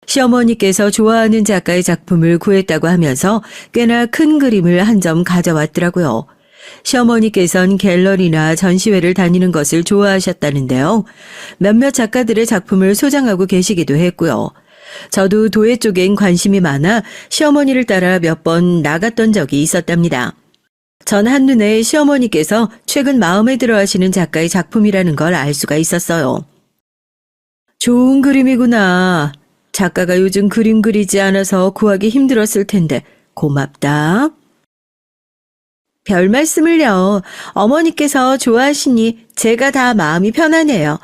Speaker 1: 시어머니께서 좋아하는 작가의 작품을 구했다고 하면서 꽤나 큰 그림을 한 점 가져왔더라고요. 시어머니께선 갤러리나 전시회를 다니는 것을 좋아하셨다는데요. 몇몇 작가들의 작품을 소장하고 계시기도 했고요. 저도 도예 쪽엔 관심이 많아 시어머니를 따라 몇 번 나갔던 적이 있었답니다. 전 한눈에 시어머니께서 최근 마음에 들어 하시는 작가의 작품이라는 걸 알 수가 있었어요. 좋은 그림이구나. 작가가 요즘 그림 그리지 않아서 구하기 힘들었을 텐데 고맙다. 별 말씀을요. 어머니께서 좋아하시니 제가 다 마음이 편하네요.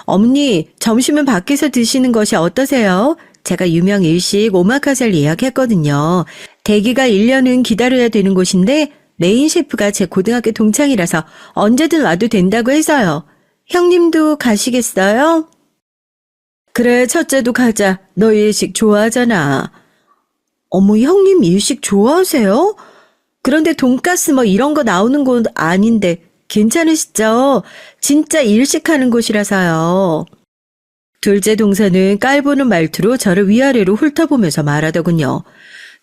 Speaker 1: 어머니, 점심은 밖에서 드시는 것이 어떠세요? 제가 유명 일식 오마카세를 예약했거든요. 대기가 1년은 기다려야 되는 곳인데 메인 셰프가 제 고등학교 동창이라서 언제든 와도 된다고 해서요. 형님도 가시겠어요? 그래, 첫째도 가자. 너 일식 좋아하잖아. 어머, 형님 일식 좋아하세요? 그런데 돈가스 이런 거 나오는 곳 아닌데 괜찮으시죠? 진짜 일식하는 곳이라서요. 둘째 동서는 깔보는 말투로 저를 위아래로 훑어보면서 말하더군요.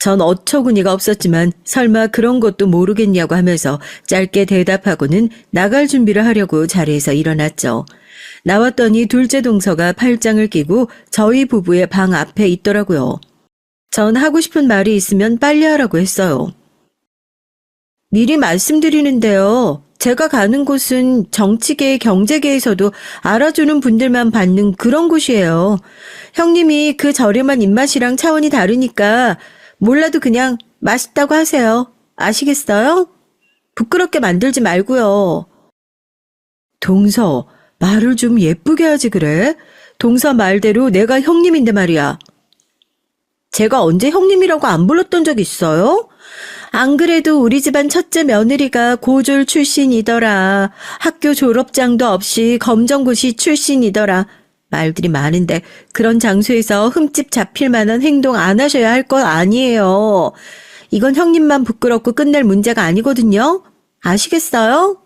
Speaker 1: 전 어처구니가 없었지만 설마 그런 것도 모르겠냐고 하면서 짧게 대답하고는 나갈 준비를 하려고 자리에서 일어났죠. 나왔더니 둘째 동서가 팔짱을 끼고 저희 부부의 방 앞에 있더라고요. 전 하고 싶은 말이 있으면 빨리 하라고 했어요. 미리 말씀드리는데요. 제가 가는 곳은 정치계, 경제계에서도 알아주는 분들만 받는 그런 곳이에요. 형님이 그 저렴한 입맛이랑 차원이 다르니까 몰라도 그냥 맛있다고 하세요. 아시겠어요? 부끄럽게 만들지 말고요. 동서, 말을 좀 예쁘게 하지 그래? 동서 말대로 내가 형님인데 말이야. 제가 언제 형님이라고 안 불렀던 적 있어요? 안 그래도 우리 집안 첫째 며느리가 고졸 출신이더라. 학교 졸업장도 없이 검정고시 출신이더라. 말들이 많은데 그런 장소에서 흠집 잡힐 만한 행동 안 하셔야 할 것 아니에요. 이건 형님만 부끄럽고 끝낼 문제가 아니거든요. 아시겠어요?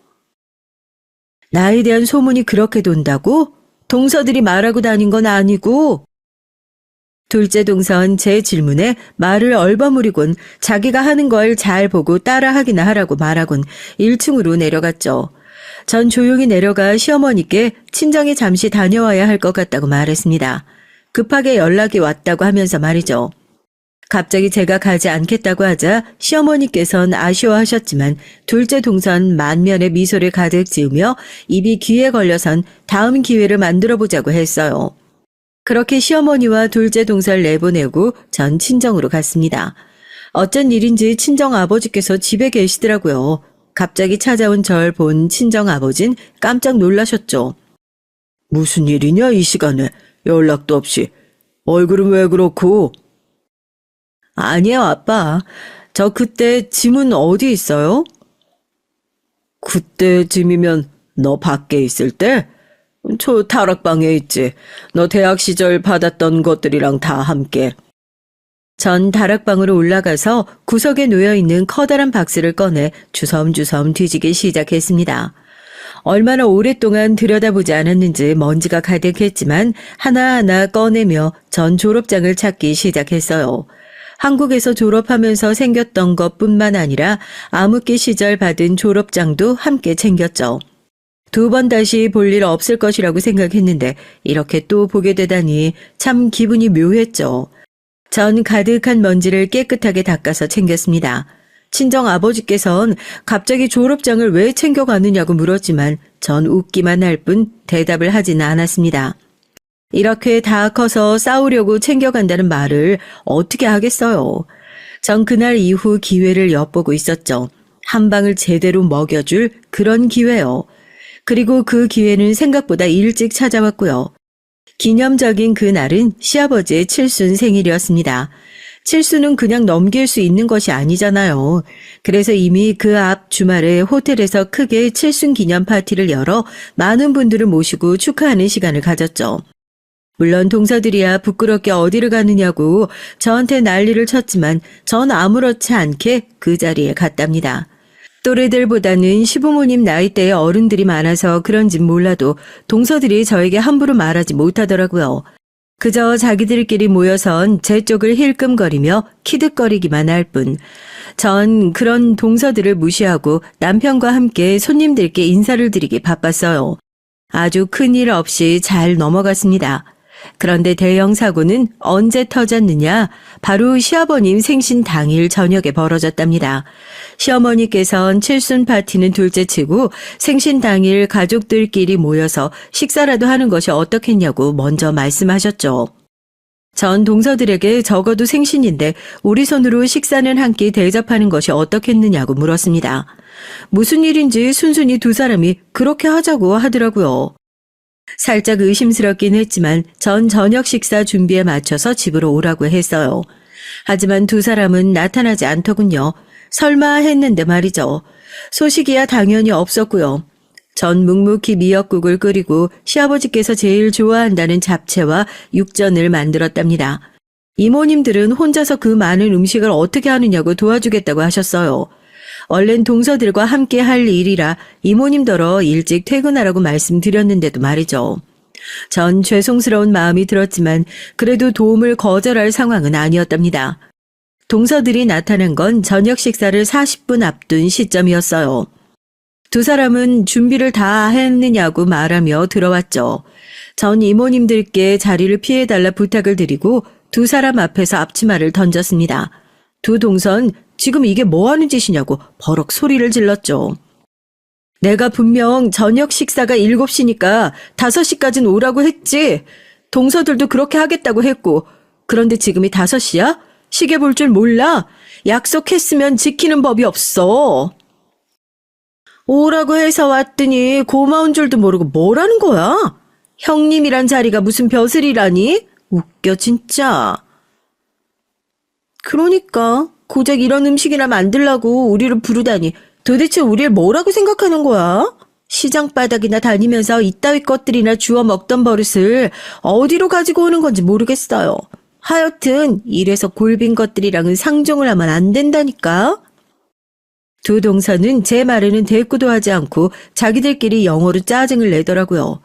Speaker 1: 나에 대한 소문이 그렇게 돈다고? 동서들이 말하고 다닌 건 아니고. 둘째 동선 제 질문에 말을 얼버무리곤 자기가 하는 걸 잘 보고 따라하기나 하라고 말하곤 1층으로 내려갔죠. 전 조용히 내려가 시어머니께 친정에 잠시 다녀와야 할 것 같다고 말했습니다. 급하게 연락이 왔다고 하면서 말이죠. 갑자기 제가 가지 않겠다고 하자 시어머니께선 아쉬워하셨지만 둘째 동선 만면에 미소를 가득 지으며 입이 귀에 걸려선 다음 기회를 만들어 보자고 했어요. 그렇게 시어머니와 둘째 동서를 내보내고 전 친정으로 갔습니다. 어쩐 일인지 친정 아버지께서 집에 계시더라고요. 갑자기 찾아온 절 본 친정 아버진 깜짝 놀라셨죠.
Speaker 2: 무슨 일이냐 이 시간에 연락도 없이. 얼굴은 왜 그렇고?
Speaker 1: 아니에요, 아빠. 저 그때 짐은 어디 있어요?
Speaker 2: 그때쯤이면 너 밖에 있을 때? 저 다락방에 있지. 너 대학 시절 받았던 것들이랑 다 함께.
Speaker 1: 전 다락방으로 올라가서 구석에 놓여있는 커다란 박스를 꺼내 주섬주섬 뒤지기 시작했습니다. 얼마나 오랫동안 들여다보지 않았는지 먼지가 가득했지만 하나하나 꺼내며 전 졸업장을 찾기 시작했어요. 한국에서 졸업하면서 생겼던 것뿐만 아니라 암흑기 시절 받은 졸업장도 함께 챙겼죠. 2번 다시 볼 일 없을 것이라고 생각했는데 이렇게 또 보게 되다니 참 기분이 묘했죠. 전 가득한 먼지를 깨끗하게 닦아서 챙겼습니다. 친정 아버지께선 갑자기 졸업장을 왜 챙겨가느냐고 물었지만 전 웃기만 할 뿐 대답을 하지는 않았습니다. 이렇게 다 커서 싸우려고 챙겨간다는 말을 어떻게 하겠어요. 전 그날 이후 기회를 엿보고 있었죠. 한 방을 제대로 먹여줄 그런 기회요. 그리고 그 기회는 생각보다 일찍 찾아왔고요. 기념적인 그날은 시아버지의 칠순 생일이었습니다. 칠순은 그냥 넘길 수 있는 것이 아니잖아요. 그래서 이미 그 앞 주말에 호텔에서 크게 칠순 기념 파티를 열어 많은 분들을 모시고 축하하는 시간을 가졌죠. 물론 동서들이야 부끄럽게 어디를 가느냐고 저한테 난리를 쳤지만 전 아무렇지 않게 그 자리에 갔답니다. 또래들보다는 시부모님 나이대의 어른들이 많아서 그런진 몰라도 동서들이 저에게 함부로 말하지 못하더라고요. 그저 자기들끼리 모여선 제 쪽을 힐끔거리며 키득거리기만 할 뿐. 전 그런 동서들을 무시하고 남편과 함께 손님들께 인사를 드리기 바빴어요. 아주 큰일 없이 잘 넘어갔습니다. 그런데 대형 사고는 언제 터졌느냐? 바로 시아버님 생신 당일 저녁에 벌어졌답니다. 시어머니께선 칠순 파티는 둘째치고 생신 당일 가족들끼리 모여서 식사라도 하는 것이 어떻겠냐고 먼저 말씀하셨죠. 전 동서들에게 적어도 생신인데 우리 손으로 식사는 한 끼 대접하는 것이 어떻겠느냐고 물었습니다. 무슨 일인지 순순히 두 사람이 그렇게 하자고 하더라고요. 살짝 의심스럽긴 했지만 전 저녁 식사 준비에 맞춰서 집으로 오라고 했어요. 하지만 두 사람은 나타나지 않더군요. 설마 했는데 말이죠. 소식이야 당연히 없었고요. 전 묵묵히 미역국을 끓이고 시아버지께서 제일 좋아한다는 잡채와 육전을 만들었답니다. 이모님들은 혼자서 그 많은 음식을 어떻게 하느냐고 도와주겠다고 하셨어요. 얼른 동서들과 함께 할 일이라 이모님더러 일찍 퇴근하라고 말씀드렸는데도 말이죠. 전 죄송스러운 마음이 들었지만 그래도 도움을 거절할 상황은 아니었답니다. 동서들이 나타난 건 저녁 식사를 40분 앞둔 시점이었어요. 두 사람은 준비를 다 했느냐고 말하며 들어왔죠. 전 이모님들께 자리를 피해달라 부탁을 드리고 두 사람 앞에서 앞치마를 던졌습니다. 두 동선 지금 이게 뭐 하는 짓이냐고 버럭 소리를 질렀죠. 내가 분명 저녁 식사가 7시니까 5시까지는 오라고 했지. 동서들도 그렇게 하겠다고 했고. 그런데 지금이 5시야? 시계 볼 줄 몰라? 약속했으면 지키는 법이 없어. 오라고 해서 왔더니 고마운 줄도 모르고 뭐라는 거야? 형님이란 자리가 무슨 벼슬이라니? 웃겨 진짜. 그러니까 고작 이런 음식이나 만들라고 우리를 부르다니 도대체 우리를 뭐라고 생각하는 거야? 시장 바닥이나 다니면서 이따위 것들이나 주워 먹던 버릇을 어디로 가지고 오는 건지 모르겠어요. 하여튼 이래서 골빈 것들이랑은 상종을 하면 안 된다니까. 두 동서는 제 말에는 대꾸도 하지 않고 자기들끼리 영어로 짜증을 내더라고요.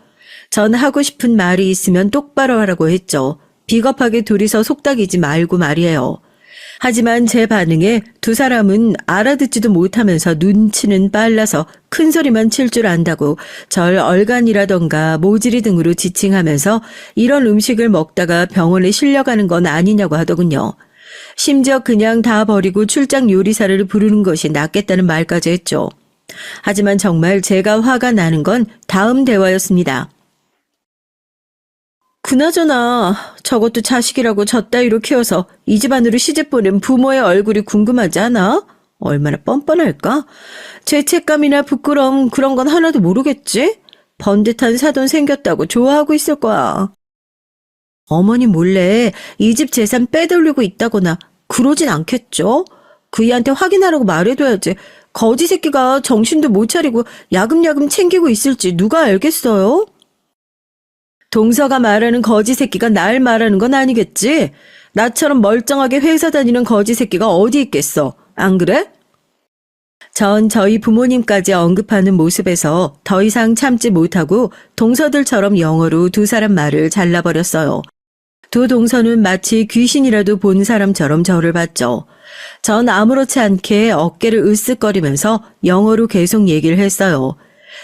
Speaker 1: 전 하고 싶은 말이 있으면 똑바로 하라고 했죠. 비겁하게 둘이서 속닥이지 말고 말이에요. 하지만 제 반응에 두 사람은 알아듣지도 못하면서 눈치는 빨라서 큰 소리만 칠 줄 안다고 절 얼간이라던가 모지리 등으로 지칭하면서 이런 음식을 먹다가 병원에 실려가는 건 아니냐고 하더군요. 심지어 그냥 다 버리고 출장 요리사를 부르는 것이 낫겠다는 말까지 했죠. 하지만 정말 제가 화가 나는 건 다음 대화였습니다. 그나저나 저것도 자식이라고 저 따위로 키워서 이 집안으로 시집 보낸 부모의 얼굴이 궁금하지 않아? 얼마나 뻔뻔할까? 죄책감이나 부끄러움 그런 건 하나도 모르겠지? 번듯한 사돈 생겼다고 좋아하고 있을 거야. 어머니 몰래 이 집 재산 빼돌리고 있다거나 그러진 않겠죠? 그이한테 확인하라고 말해둬야지. 거지 새끼가 정신도 못 차리고 야금야금 챙기고 있을지 누가 알겠어요? 동서가 말하는 거지 새끼가 날 말하는 건 아니겠지? 나처럼 멀쩡하게 회사 다니는 거지 새끼가 어디 있겠어? 안 그래? 전 저희 부모님까지 언급하는 모습에서 더 이상 참지 못하고 동서들처럼 영어로 두 사람 말을 잘라버렸어요. 두 동서는 마치 귀신이라도 본 사람처럼 저를 봤죠. 전 아무렇지 않게 어깨를 으쓱거리면서 영어로 계속 얘기를 했어요.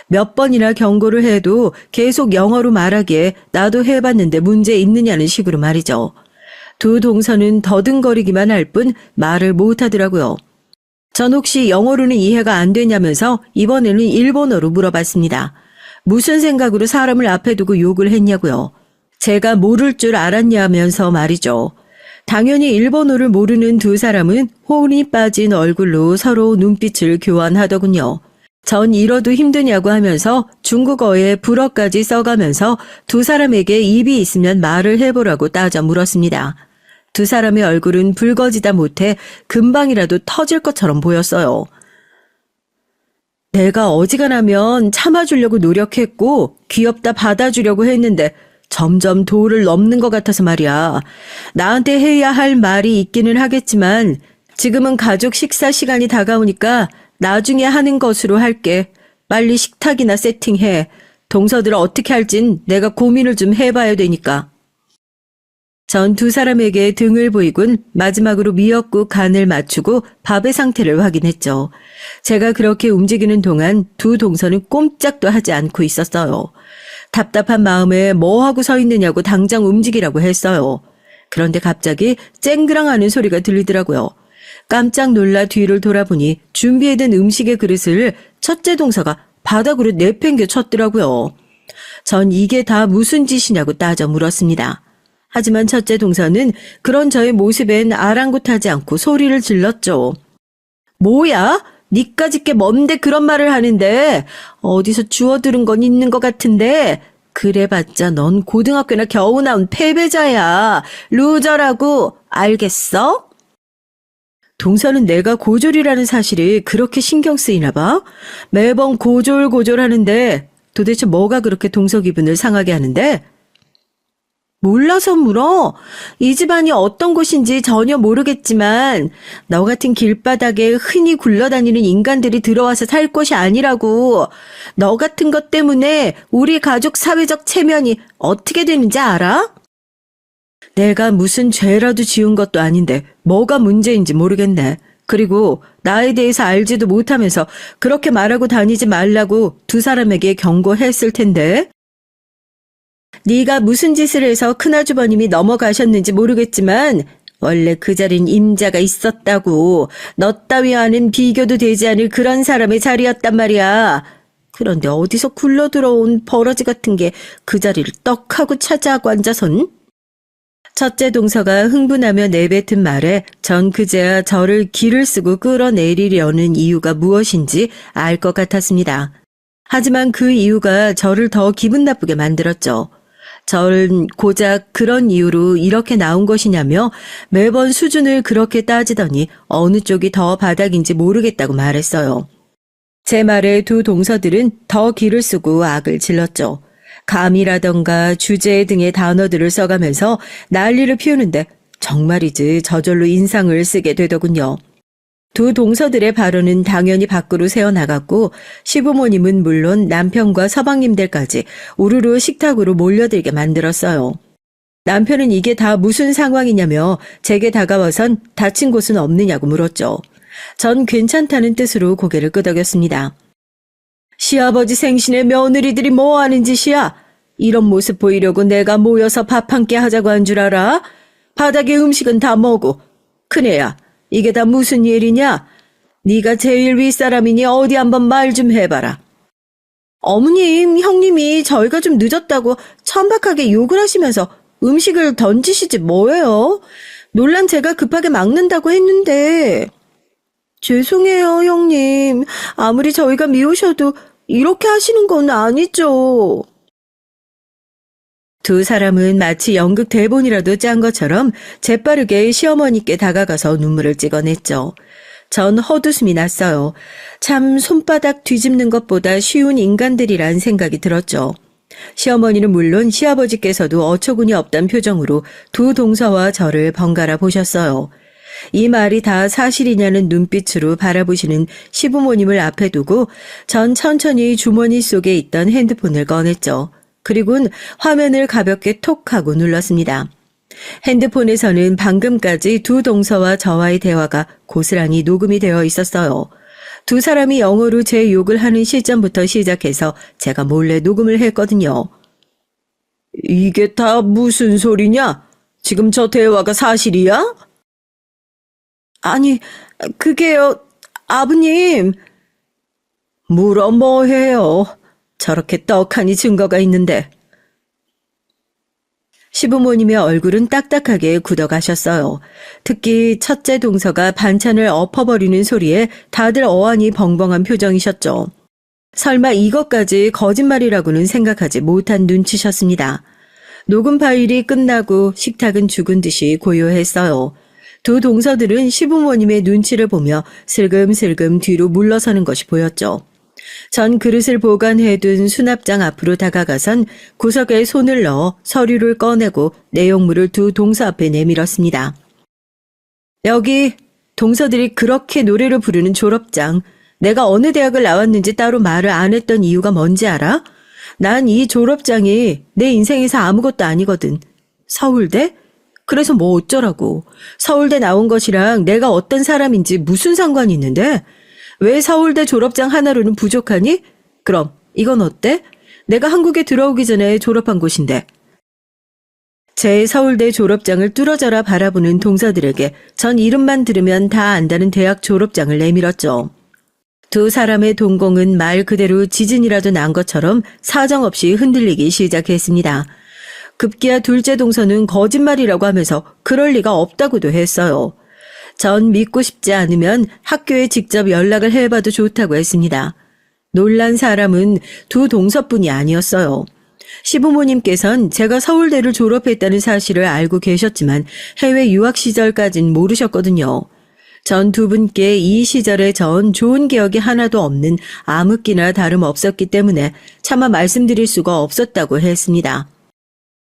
Speaker 1: 몇 번이나 경고를 해도 계속 영어로 말하기에 나도 해봤는데 문제 있느냐는 식으로 말이죠. 두 동서는 더듬거리기만 할 뿐 말을 못하더라고요. 전 혹시 영어로는 이해가 안 되냐면서 이번에는 일본어로 물어봤습니다. 무슨 생각으로 사람을 앞에 두고 욕을 했냐고요. 제가 모를 줄 알았냐면서 말이죠. 당연히 일본어를 모르는 두 사람은 혼이 빠진 얼굴로 서로 눈빛을 교환하더군요. 전 이러도 힘드냐고 하면서 중국어에 불어까지 써가면서 두 사람에게 입이 있으면 말을 해보라고 따져 물었습니다. 두 사람의 얼굴은 붉어지다 못해 금방이라도 터질 것처럼 보였어요. 내가 어지간하면 참아주려고 노력했고 귀엽다 받아주려고 했는데 점점 도를 넘는 것 같아서 말이야. 나한테 해야 할 말이 있기는 하겠지만 지금은 가족 식사 시간이 다가오니까 나중에 하는 것으로 할게. 빨리 식탁이나 세팅해. 동서들 어떻게 할진 내가 고민을 좀 해봐야 되니까. 전 두 사람에게 등을 보이곤 마지막으로 미역국 간을 맞추고 밥의 상태를 확인했죠. 제가 그렇게 움직이는 동안 두 동서는 꼼짝도 하지 않고 있었어요. 답답한 마음에 뭐하고 서 있느냐고 당장 움직이라고 했어요. 그런데 갑자기 쨍그랑하는 소리가 들리더라고요. 깜짝 놀라 뒤를 돌아보니 준비해둔 음식의 그릇을 첫째 동서가 바닥으로 내팽겨 쳤더라고요. 전 이게 다 무슨 짓이냐고 따져 물었습니다. 하지만 첫째 동서는 그런 저의 모습엔 아랑곳하지 않고 소리를 질렀죠. 뭐야? 니까짓 게 뭔데 그런 말을 하는데 어디서 주워들은 건 있는 것 같은데 그래봤자 넌 고등학교나 겨우 나온 패배자야. 루저라고 알겠어? 동서는 내가 고졸이라는 사실이 그렇게 신경 쓰이나 봐. 매번 고졸 하는데 도대체 뭐가 그렇게 동서 기분을 상하게 하는데? 몰라서 물어. 이 집안이 어떤 곳인지 전혀 모르겠지만 너 같은 길바닥에 흔히 굴러다니는 인간들이 들어와서 살 곳이 아니라고. 너 같은 것 때문에 우리 가족 사회적 체면이 어떻게 되는지 알아? 내가 무슨 죄라도 지은 것도 아닌데 뭐가 문제인지 모르겠네. 그리고 나에 대해서 알지도 못하면서 그렇게 말하고 다니지 말라고 두 사람에게 경고했을 텐데. 네가 무슨 짓을 해서 큰아주버님이 넘어가셨는지 모르겠지만 원래 그 자리는 임자가 있었다고. 너 따위와는 비교도 되지 않을 그런 사람의 자리였단 말이야. 그런데 어디서 굴러들어온 버러지 같은 게 그 자리를 떡하고 차지하고 앉아선? 첫째 동서가 흥분하며 내뱉은 말에 전 그제야 저를 기를 쓰고 끌어내리려는 이유가 무엇인지 알 것 같았습니다. 하지만 그 이유가 저를 더 기분 나쁘게 만들었죠. 전 고작 그런 이유로 이렇게 나온 것이냐며 매번 수준을 그렇게 따지더니 어느 쪽이 더 바닥인지 모르겠다고 말했어요. 제 말에 두 동서들은 더 기를 쓰고 악을 질렀죠. 감이라던가 주제 등의 단어들을 써가면서 난리를 피우는데 정말이지 저절로 인상을 쓰게 되더군요. 두 동서들의 발언은 당연히 밖으로 새어나갔고 시부모님은 물론 남편과 서방님들까지 우르르 식탁으로 몰려들게 만들었어요. 남편은 이게 다 무슨 상황이냐며 제게 다가와선 다친 곳은 없느냐고 물었죠. 전 괜찮다는 뜻으로 고개를 끄덕였습니다. 시아버지 생신에 며느리들이 뭐 하는 짓이야? 이런 모습 보이려고 내가 모여서 밥 한 끼 하자고 한 줄 알아? 바닥에 음식은 다 먹고
Speaker 2: 큰애야, 이게 다 무슨 일이냐? 네가 제일 윗사람이니 어디 한번 말 좀 해봐라. 어머님, 형님이 저희가 좀 늦었다고 천박하게 욕을 하시면서 음식을 던지시지 뭐예요? 놀란 제가 급하게 막는다고 했는데. 죄송해요, 형님. 아무리 저희가 미우셔도 이렇게 하시는 건 아니죠. 두 사람은 마치 연극 대본이라도 짠 것처럼 재빠르게 시어머니께 다가가서 눈물을 찍어냈죠. 전 헛웃음이 났어요. 참 손바닥 뒤집는 것보다 쉬운 인간들이란 생각이 들었죠. 시어머니는 물론 시아버지께서도 어처구니 없단 표정으로 두 동서와 저를 번갈아 보셨어요. 이 말이 다 사실이냐는 눈빛으로 바라보시는 시부모님을 앞에 두고 전 천천히 주머니 속에 있던 핸드폰을 꺼냈죠. 그리고는 화면을 가볍게 톡 하고 눌렀습니다. 핸드폰에서는 방금까지 두 동서와 저와의 대화가 고스란히 녹음이 되어 있었어요. 두 사람이 영어로 제 욕을 하는 시점부터 시작해서 제가 몰래 녹음을 했거든요. 이게 다 무슨 소리냐? 지금 저 대화가 사실이야? 아니, 그게요, 아버님. 물어 뭐해요? 저렇게 떡하니 증거가 있는데. 시부모님의 얼굴은 딱딱하게 굳어가셨어요. 특히 첫째 동서가 반찬을 엎어버리는 소리에 다들 어안이 벙벙한 표정이셨죠. 설마 이것까지 거짓말이라고는 생각하지 못한 눈치셨습니다. 녹음 파일이 끝나고 식탁은 죽은 듯이 고요했어요. 두 동서들은 시부모님의 눈치를 보며 슬금슬금 뒤로 물러서는 것이 보였죠. 전 그릇을 보관해둔 수납장 앞으로 다가가선 구석에 손을 넣어 서류를 꺼내고 내용물을 두 동서 앞에 내밀었습니다. 여기 동서들이 그렇게 노래를 부르는 졸업장, 내가 어느 대학을 나왔는지 따로 말을 안 했던 이유가 뭔지 알아? 난 이 졸업장이 내 인생에서 아무것도 아니거든. 서울대? 그래서 뭐 어쩌라고. 서울대 나온 것이랑 내가 어떤 사람인지 무슨 상관이 있는데? 왜 서울대 졸업장 하나로는 부족하니? 그럼 이건 어때? 내가 한국에 들어오기 전에 졸업한 곳인데. 제 서울대 졸업장을 뚫어져라 바라보는 동서들에게 전 이름만 들으면 다 안다는 대학 졸업장을 내밀었죠. 두 사람의 동공은 말 그대로 지진이라도 난 것처럼 사정없이 흔들리기 시작했습니다. 급기야 둘째 동서는 거짓말이라고 하면서 그럴 리가 없다고도 했어요. 전 믿고 싶지 않으면 학교에 직접 연락을 해봐도 좋다고 했습니다. 놀란 사람은 두 동서뿐이 아니었어요. 시부모님께선 제가 서울대를 졸업했다는 사실을 알고 계셨지만 해외 유학 시절까진 모르셨거든요. 전 두 분께 이 시절에 전 좋은 기억이 하나도 없는 암흑기나 다름없었기 때문에 차마 말씀드릴 수가 없었다고 했습니다.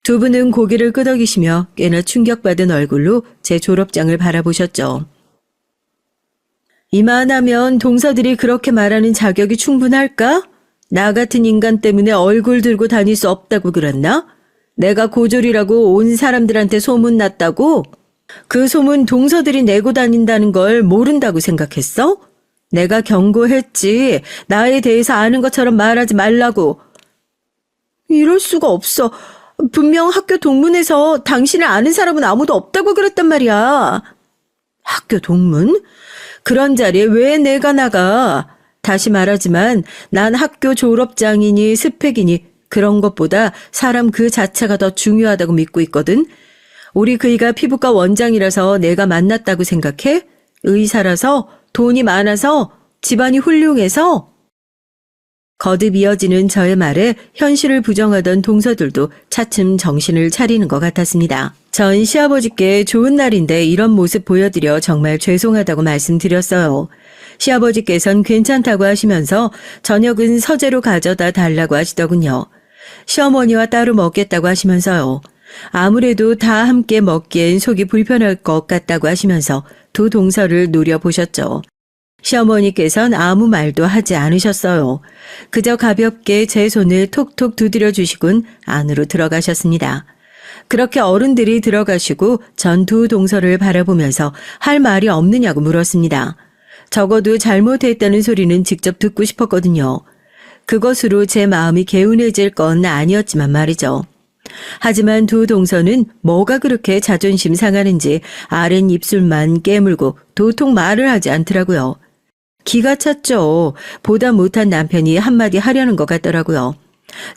Speaker 2: 두 분은 고개를 끄덕이시며 꽤나 충격받은 얼굴로 제 졸업장을 바라보셨죠. 이만하면 동서들이 그렇게 말하는 자격이 충분할까? 나 같은 인간 때문에 얼굴 들고 다닐 수 없다고 그랬나? 내가 고졸이라고 온 사람들한테 소문났다고? 그 소문 동서들이 내고 다닌다는 걸 모른다고 생각했어? 내가 경고했지. 나에 대해서 아는 것처럼 말하지 말라고. 이럴 수가 없어. 분명 학교 동문에서 당신을 아는 사람은 아무도 없다고 그랬단 말이야. 학교 동문? 그런 자리에 왜 내가 나가? 다시 말하지만 난 학교 졸업장이니 스펙이니 그런 것보다 사람 그 자체가 더 중요하다고 믿고 있거든. 우리 그이가 피부과 원장이라서 내가 만났다고 생각해? 의사라서? 돈이 많아서? 집안이 훌륭해서? 거듭 이어지는 저의 말에 현실을 부정하던 동서들도 차츰 정신을 차리는 것 같았습니다. 전 시아버지께 좋은 날인데 이런 모습 보여드려 정말 죄송하다고 말씀드렸어요. 시아버지께선 괜찮다고 하시면서 저녁은 서재로 가져다 달라고 하시더군요. 시어머니와 따로 먹겠다고 하시면서요. 아무래도 다 함께 먹기엔 속이 불편할 것 같다고 하시면서 두 동서를 노려보셨죠. 시어머니께선 아무 말도 하지 않으셨어요. 그저 가볍게 제 손을 톡톡 두드려 주시곤 안으로 들어가셨습니다. 그렇게 어른들이 들어가시고 전 두 동서를 바라보면서 할 말이 없느냐고 물었습니다. 적어도 잘못했다는 소리는 직접 듣고 싶었거든요. 그것으로 제 마음이 개운해질 건 아니었지만 말이죠.
Speaker 1: 하지만 두 동서는 뭐가 그렇게 자존심 상하는지 아랫 입술만 깨물고 도통 말을 하지 않더라고요. 기가 찼죠. 보다 못한 남편이 한마디 하려는 것 같더라고요.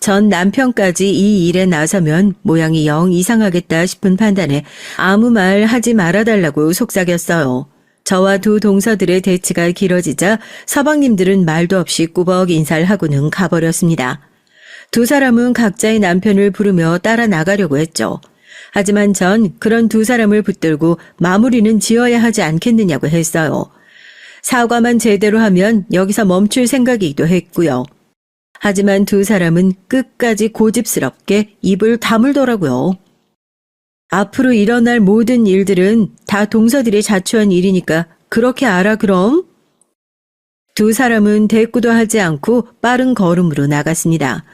Speaker 1: 전 남편까지 이 일에 나서면 모양이 영 이상하겠다 싶은 판단에 아무 말 하지 말아달라고 속삭였어요. 저와 두 동서들의 대치가 길어지자 서방님들은 말도 없이 꾸벅 인사를 하고는 가버렸습니다. 두 사람은 각자의 남편을 부르며 따라 나가려고 했죠. 하지만 전 그런 두 사람을 붙들고 마무리는 지어야 하지 않겠느냐고 했어요. 사과만 제대로 하면 여기서 멈출 생각이기도 했고요. 하지만 두 사람은 끝까지 고집스럽게 입을 다물더라고요. 앞으로 일어날 모든 일들은 다 동서들이 자초한 일이니까 그렇게 알아 그럼? 두 사람은 대꾸도 하지 않고 빠른 걸음으로 나갔습니다.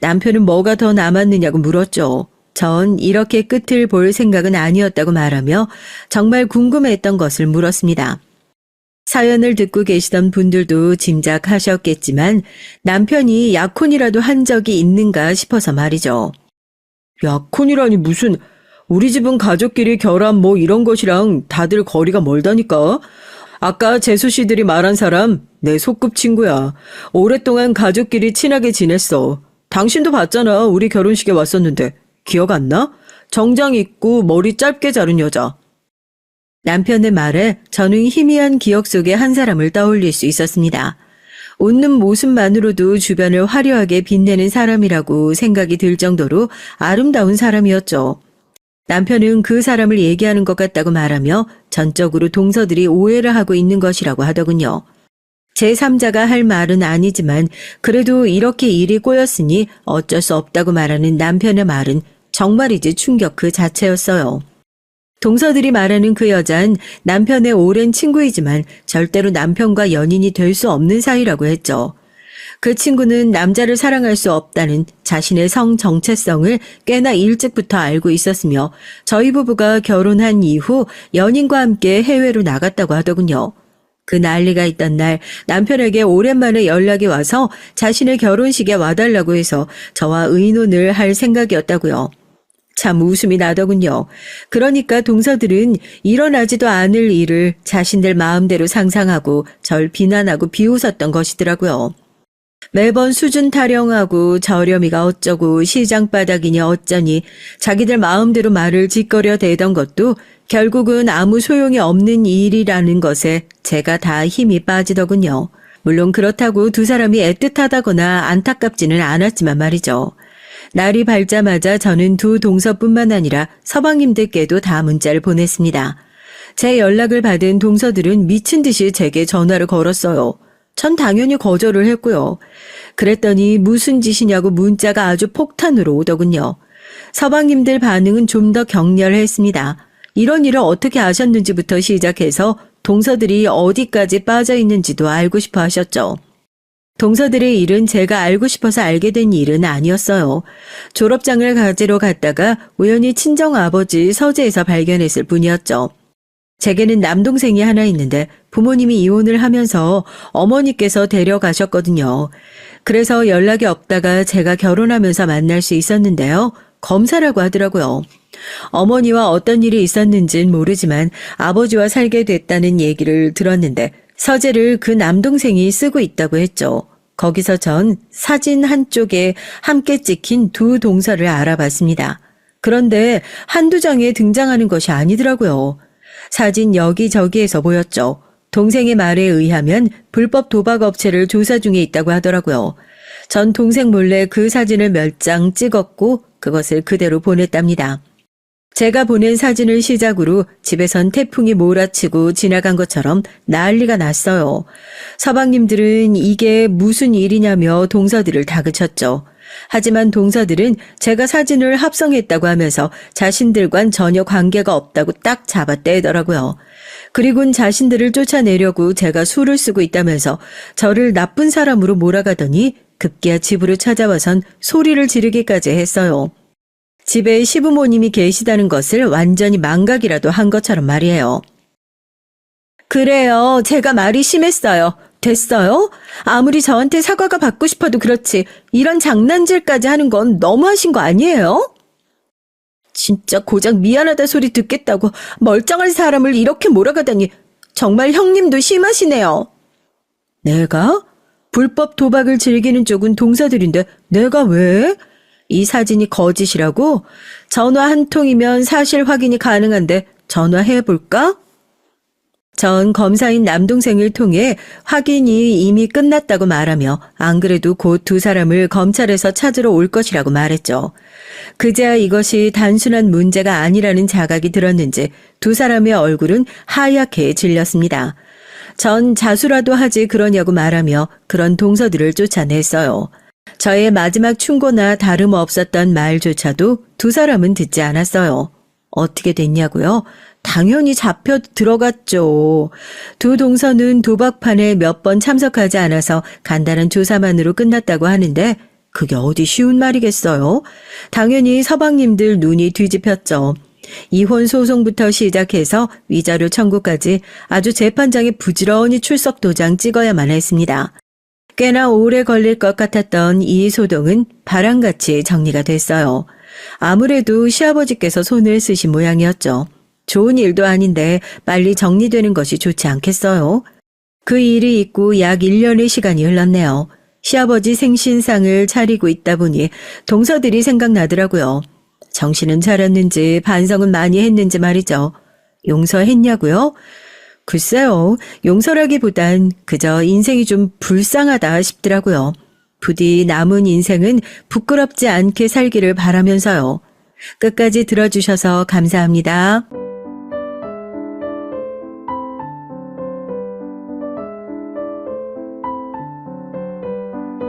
Speaker 1: 남편은 뭐가 더 남았느냐고 물었죠. 전 이렇게 끝을 볼 생각은 아니었다고 말하며 정말 궁금했던 것을 물었습니다. 사연을 듣고 계시던 분들도 짐작하셨겠지만 남편이 약혼이라도 한 적이 있는가 싶어서 말이죠.
Speaker 2: 약혼이라니 무슨, 우리 집은 가족끼리 결합 뭐 이런 것이랑 다들 거리가 멀다니까. 아까 재수 씨들이 말한 사람 내 소꿉친구야. 오랫동안 가족끼리 친하게 지냈어. 당신도 봤잖아. 우리 결혼식에 왔었는데. 기억 안 나? 정장 입고 머리 짧게 자른 여자.
Speaker 1: 남편의 말에 저는 희미한 기억 속에 한 사람을 떠올릴 수 있었습니다. 웃는 모습만으로도 주변을 화려하게 빛내는 사람이라고 생각이 들 정도로 아름다운 사람이었죠. 남편은 그 사람을 얘기하는 것 같다고 말하며 전적으로 동서들이 오해를 하고 있는 것이라고 하더군요. 제3자가 할 말은 아니지만 그래도 이렇게 일이 꼬였으니 어쩔 수 없다고 말하는 남편의 말은 정말이지 충격 그 자체였어요. 동서들이 말하는 그 여자는 남편의 오랜 친구이지만 절대로 남편과 연인이 될 수 없는 사이라고 했죠. 그 친구는 남자를 사랑할 수 없다는 자신의 성 정체성을 꽤나 일찍부터 알고 있었으며 저희 부부가 결혼한 이후 연인과 함께 해외로 나갔다고 하더군요. 그 난리가 있던 날 남편에게 오랜만에 연락이 와서 자신의 결혼식에 와달라고 해서 저와 의논을 할 생각이었다고요. 참 웃음이 나더군요. 그러니까 동서들은 일어나지도 않을 일을 자신들 마음대로 상상하고 절 비난하고 비웃었던 것이더라고요. 매번 수준 타령하고 저렴이가 어쩌고 시장 바닥이니 어쩌니 자기들 마음대로 말을 짓거려 대던 것도 결국은 아무 소용이 없는 일이라는 것에 제가 다 힘이 빠지더군요. 물론 그렇다고 두 사람이 애틋하다거나 안타깝지는 않았지만 말이죠. 날이 밝자마자 저는 두 동서뿐만 아니라 서방님들께도 다 문자를 보냈습니다. 제 연락을 받은 동서들은 미친 듯이 제게 전화를 걸었어요. 전 당연히 거절을 했고요. 그랬더니 무슨 짓이냐고 문자가 아주 폭탄으로 오더군요. 서방님들 반응은 좀 더 격렬했습니다. 이런 일을 어떻게 아셨는지부터 시작해서 동서들이 어디까지 빠져 있는지도 알고 싶어 하셨죠. 동서들의 일은 제가 알고 싶어서 알게 된 일은 아니었어요. 졸업장을 가지러 갔다가 우연히 친정아버지 서재에서 발견했을 뿐이었죠. 제게는 남동생이 하나 있는데 부모님이 이혼을 하면서 어머니께서 데려가셨거든요. 그래서 연락이 없다가 제가 결혼하면서 만날 수 있었는데요. 검사라고 하더라고요. 어머니와 어떤 일이 있었는진 모르지만 아버지와 살게 됐다는 얘기를 들었는데 서재를 그 남동생이 쓰고 있다고 했죠. 거기서 전 사진 한쪽에 함께 찍힌 두 동서를 알아봤습니다. 그런데 한두 장에 등장하는 것이 아니더라고요. 사진 여기저기에서 보였죠. 동생의 말에 의하면 불법 도박 업체를 조사 중에 있다고 하더라고요. 전 동생 몰래 그 사진을 몇 장 찍었고 그것을 그대로 보냈답니다. 제가 보낸 사진을 시작으로 집에선 태풍이 몰아치고 지나간 것처럼 난리가 났어요. 서방님들은 이게 무슨 일이냐며 동서들을 다그쳤죠. 하지만 동서들은 제가 사진을 합성했다고 하면서 자신들과는 전혀 관계가 없다고 딱 잡아떼더라고요. 그리고는 자신들을 쫓아내려고 제가 수를 쓰고 있다면서 저를 나쁜 사람으로 몰아가더니 급기야 집으로 찾아와선 소리를 지르기까지 했어요. 집에 시부모님이 계시다는 것을 완전히 망각이라도 한 것처럼 말이에요. 그래요. 제가 말이 심했어요. 됐어요? 아무리 저한테 사과가 받고 싶어도 그렇지 이런 장난질까지 하는 건 너무하신 거 아니에요?
Speaker 2: 진짜 고작 미안하다 소리 듣겠다고 멀쩡한 사람을 이렇게 몰아가다니 정말 형님도 심하시네요.
Speaker 1: 내가? 불법 도박을 즐기는 쪽은 동서들인데 내가 왜? 이 사진이 거짓이라고? 전화 한 통이면 사실 확인이 가능한데 전화해볼까? 전 검사인 남동생을 통해 확인이 이미 끝났다고 말하며 안 그래도 곧 두 사람을 검찰에서 찾으러 올 것이라고 말했죠. 그제야 이것이 단순한 문제가 아니라는 자각이 들었는지 두 사람의 얼굴은 하얗게 질렸습니다. 전 자수라도 하지 그러냐고 말하며 그런 동서들을 쫓아냈어요. 저의 마지막 충고나 다름없었던 말조차도 두 사람은 듣지 않았어요. 어떻게 됐냐고요? 당연히 잡혀 들어갔죠. 두 동서는 도박판에 몇 번 참석하지 않아서 간단한 조사만으로 끝났다고 하는데 그게 어디 쉬운 말이겠어요? 당연히 서방님들 눈이 뒤집혔죠. 이혼 소송부터 시작해서 위자료 청구까지 아주 재판장에 부지런히 출석 도장 찍어야만 했습니다. 꽤나 오래 걸릴 것 같았던 이 소동은 바람같이 정리가 됐어요. 아무래도 시아버지께서 손을 쓰신 모양이었죠. 좋은 일도 아닌데 빨리 정리되는 것이 좋지 않겠어요? 그 일이 있고 약 1년의 시간이 흘렀네요. 시아버지 생신상을 차리고 있다 보니 동서들이 생각나더라고요. 정신은 차렸는지 반성은 많이 했는지 말이죠. 용서했냐고요? 글쎄요. 용서라기보단 그저 인생이 좀 불쌍하다 싶더라고요. 부디 남은 인생은 부끄럽지 않게 살기를 바라면서요. 끝까지 들어주셔서 감사합니다.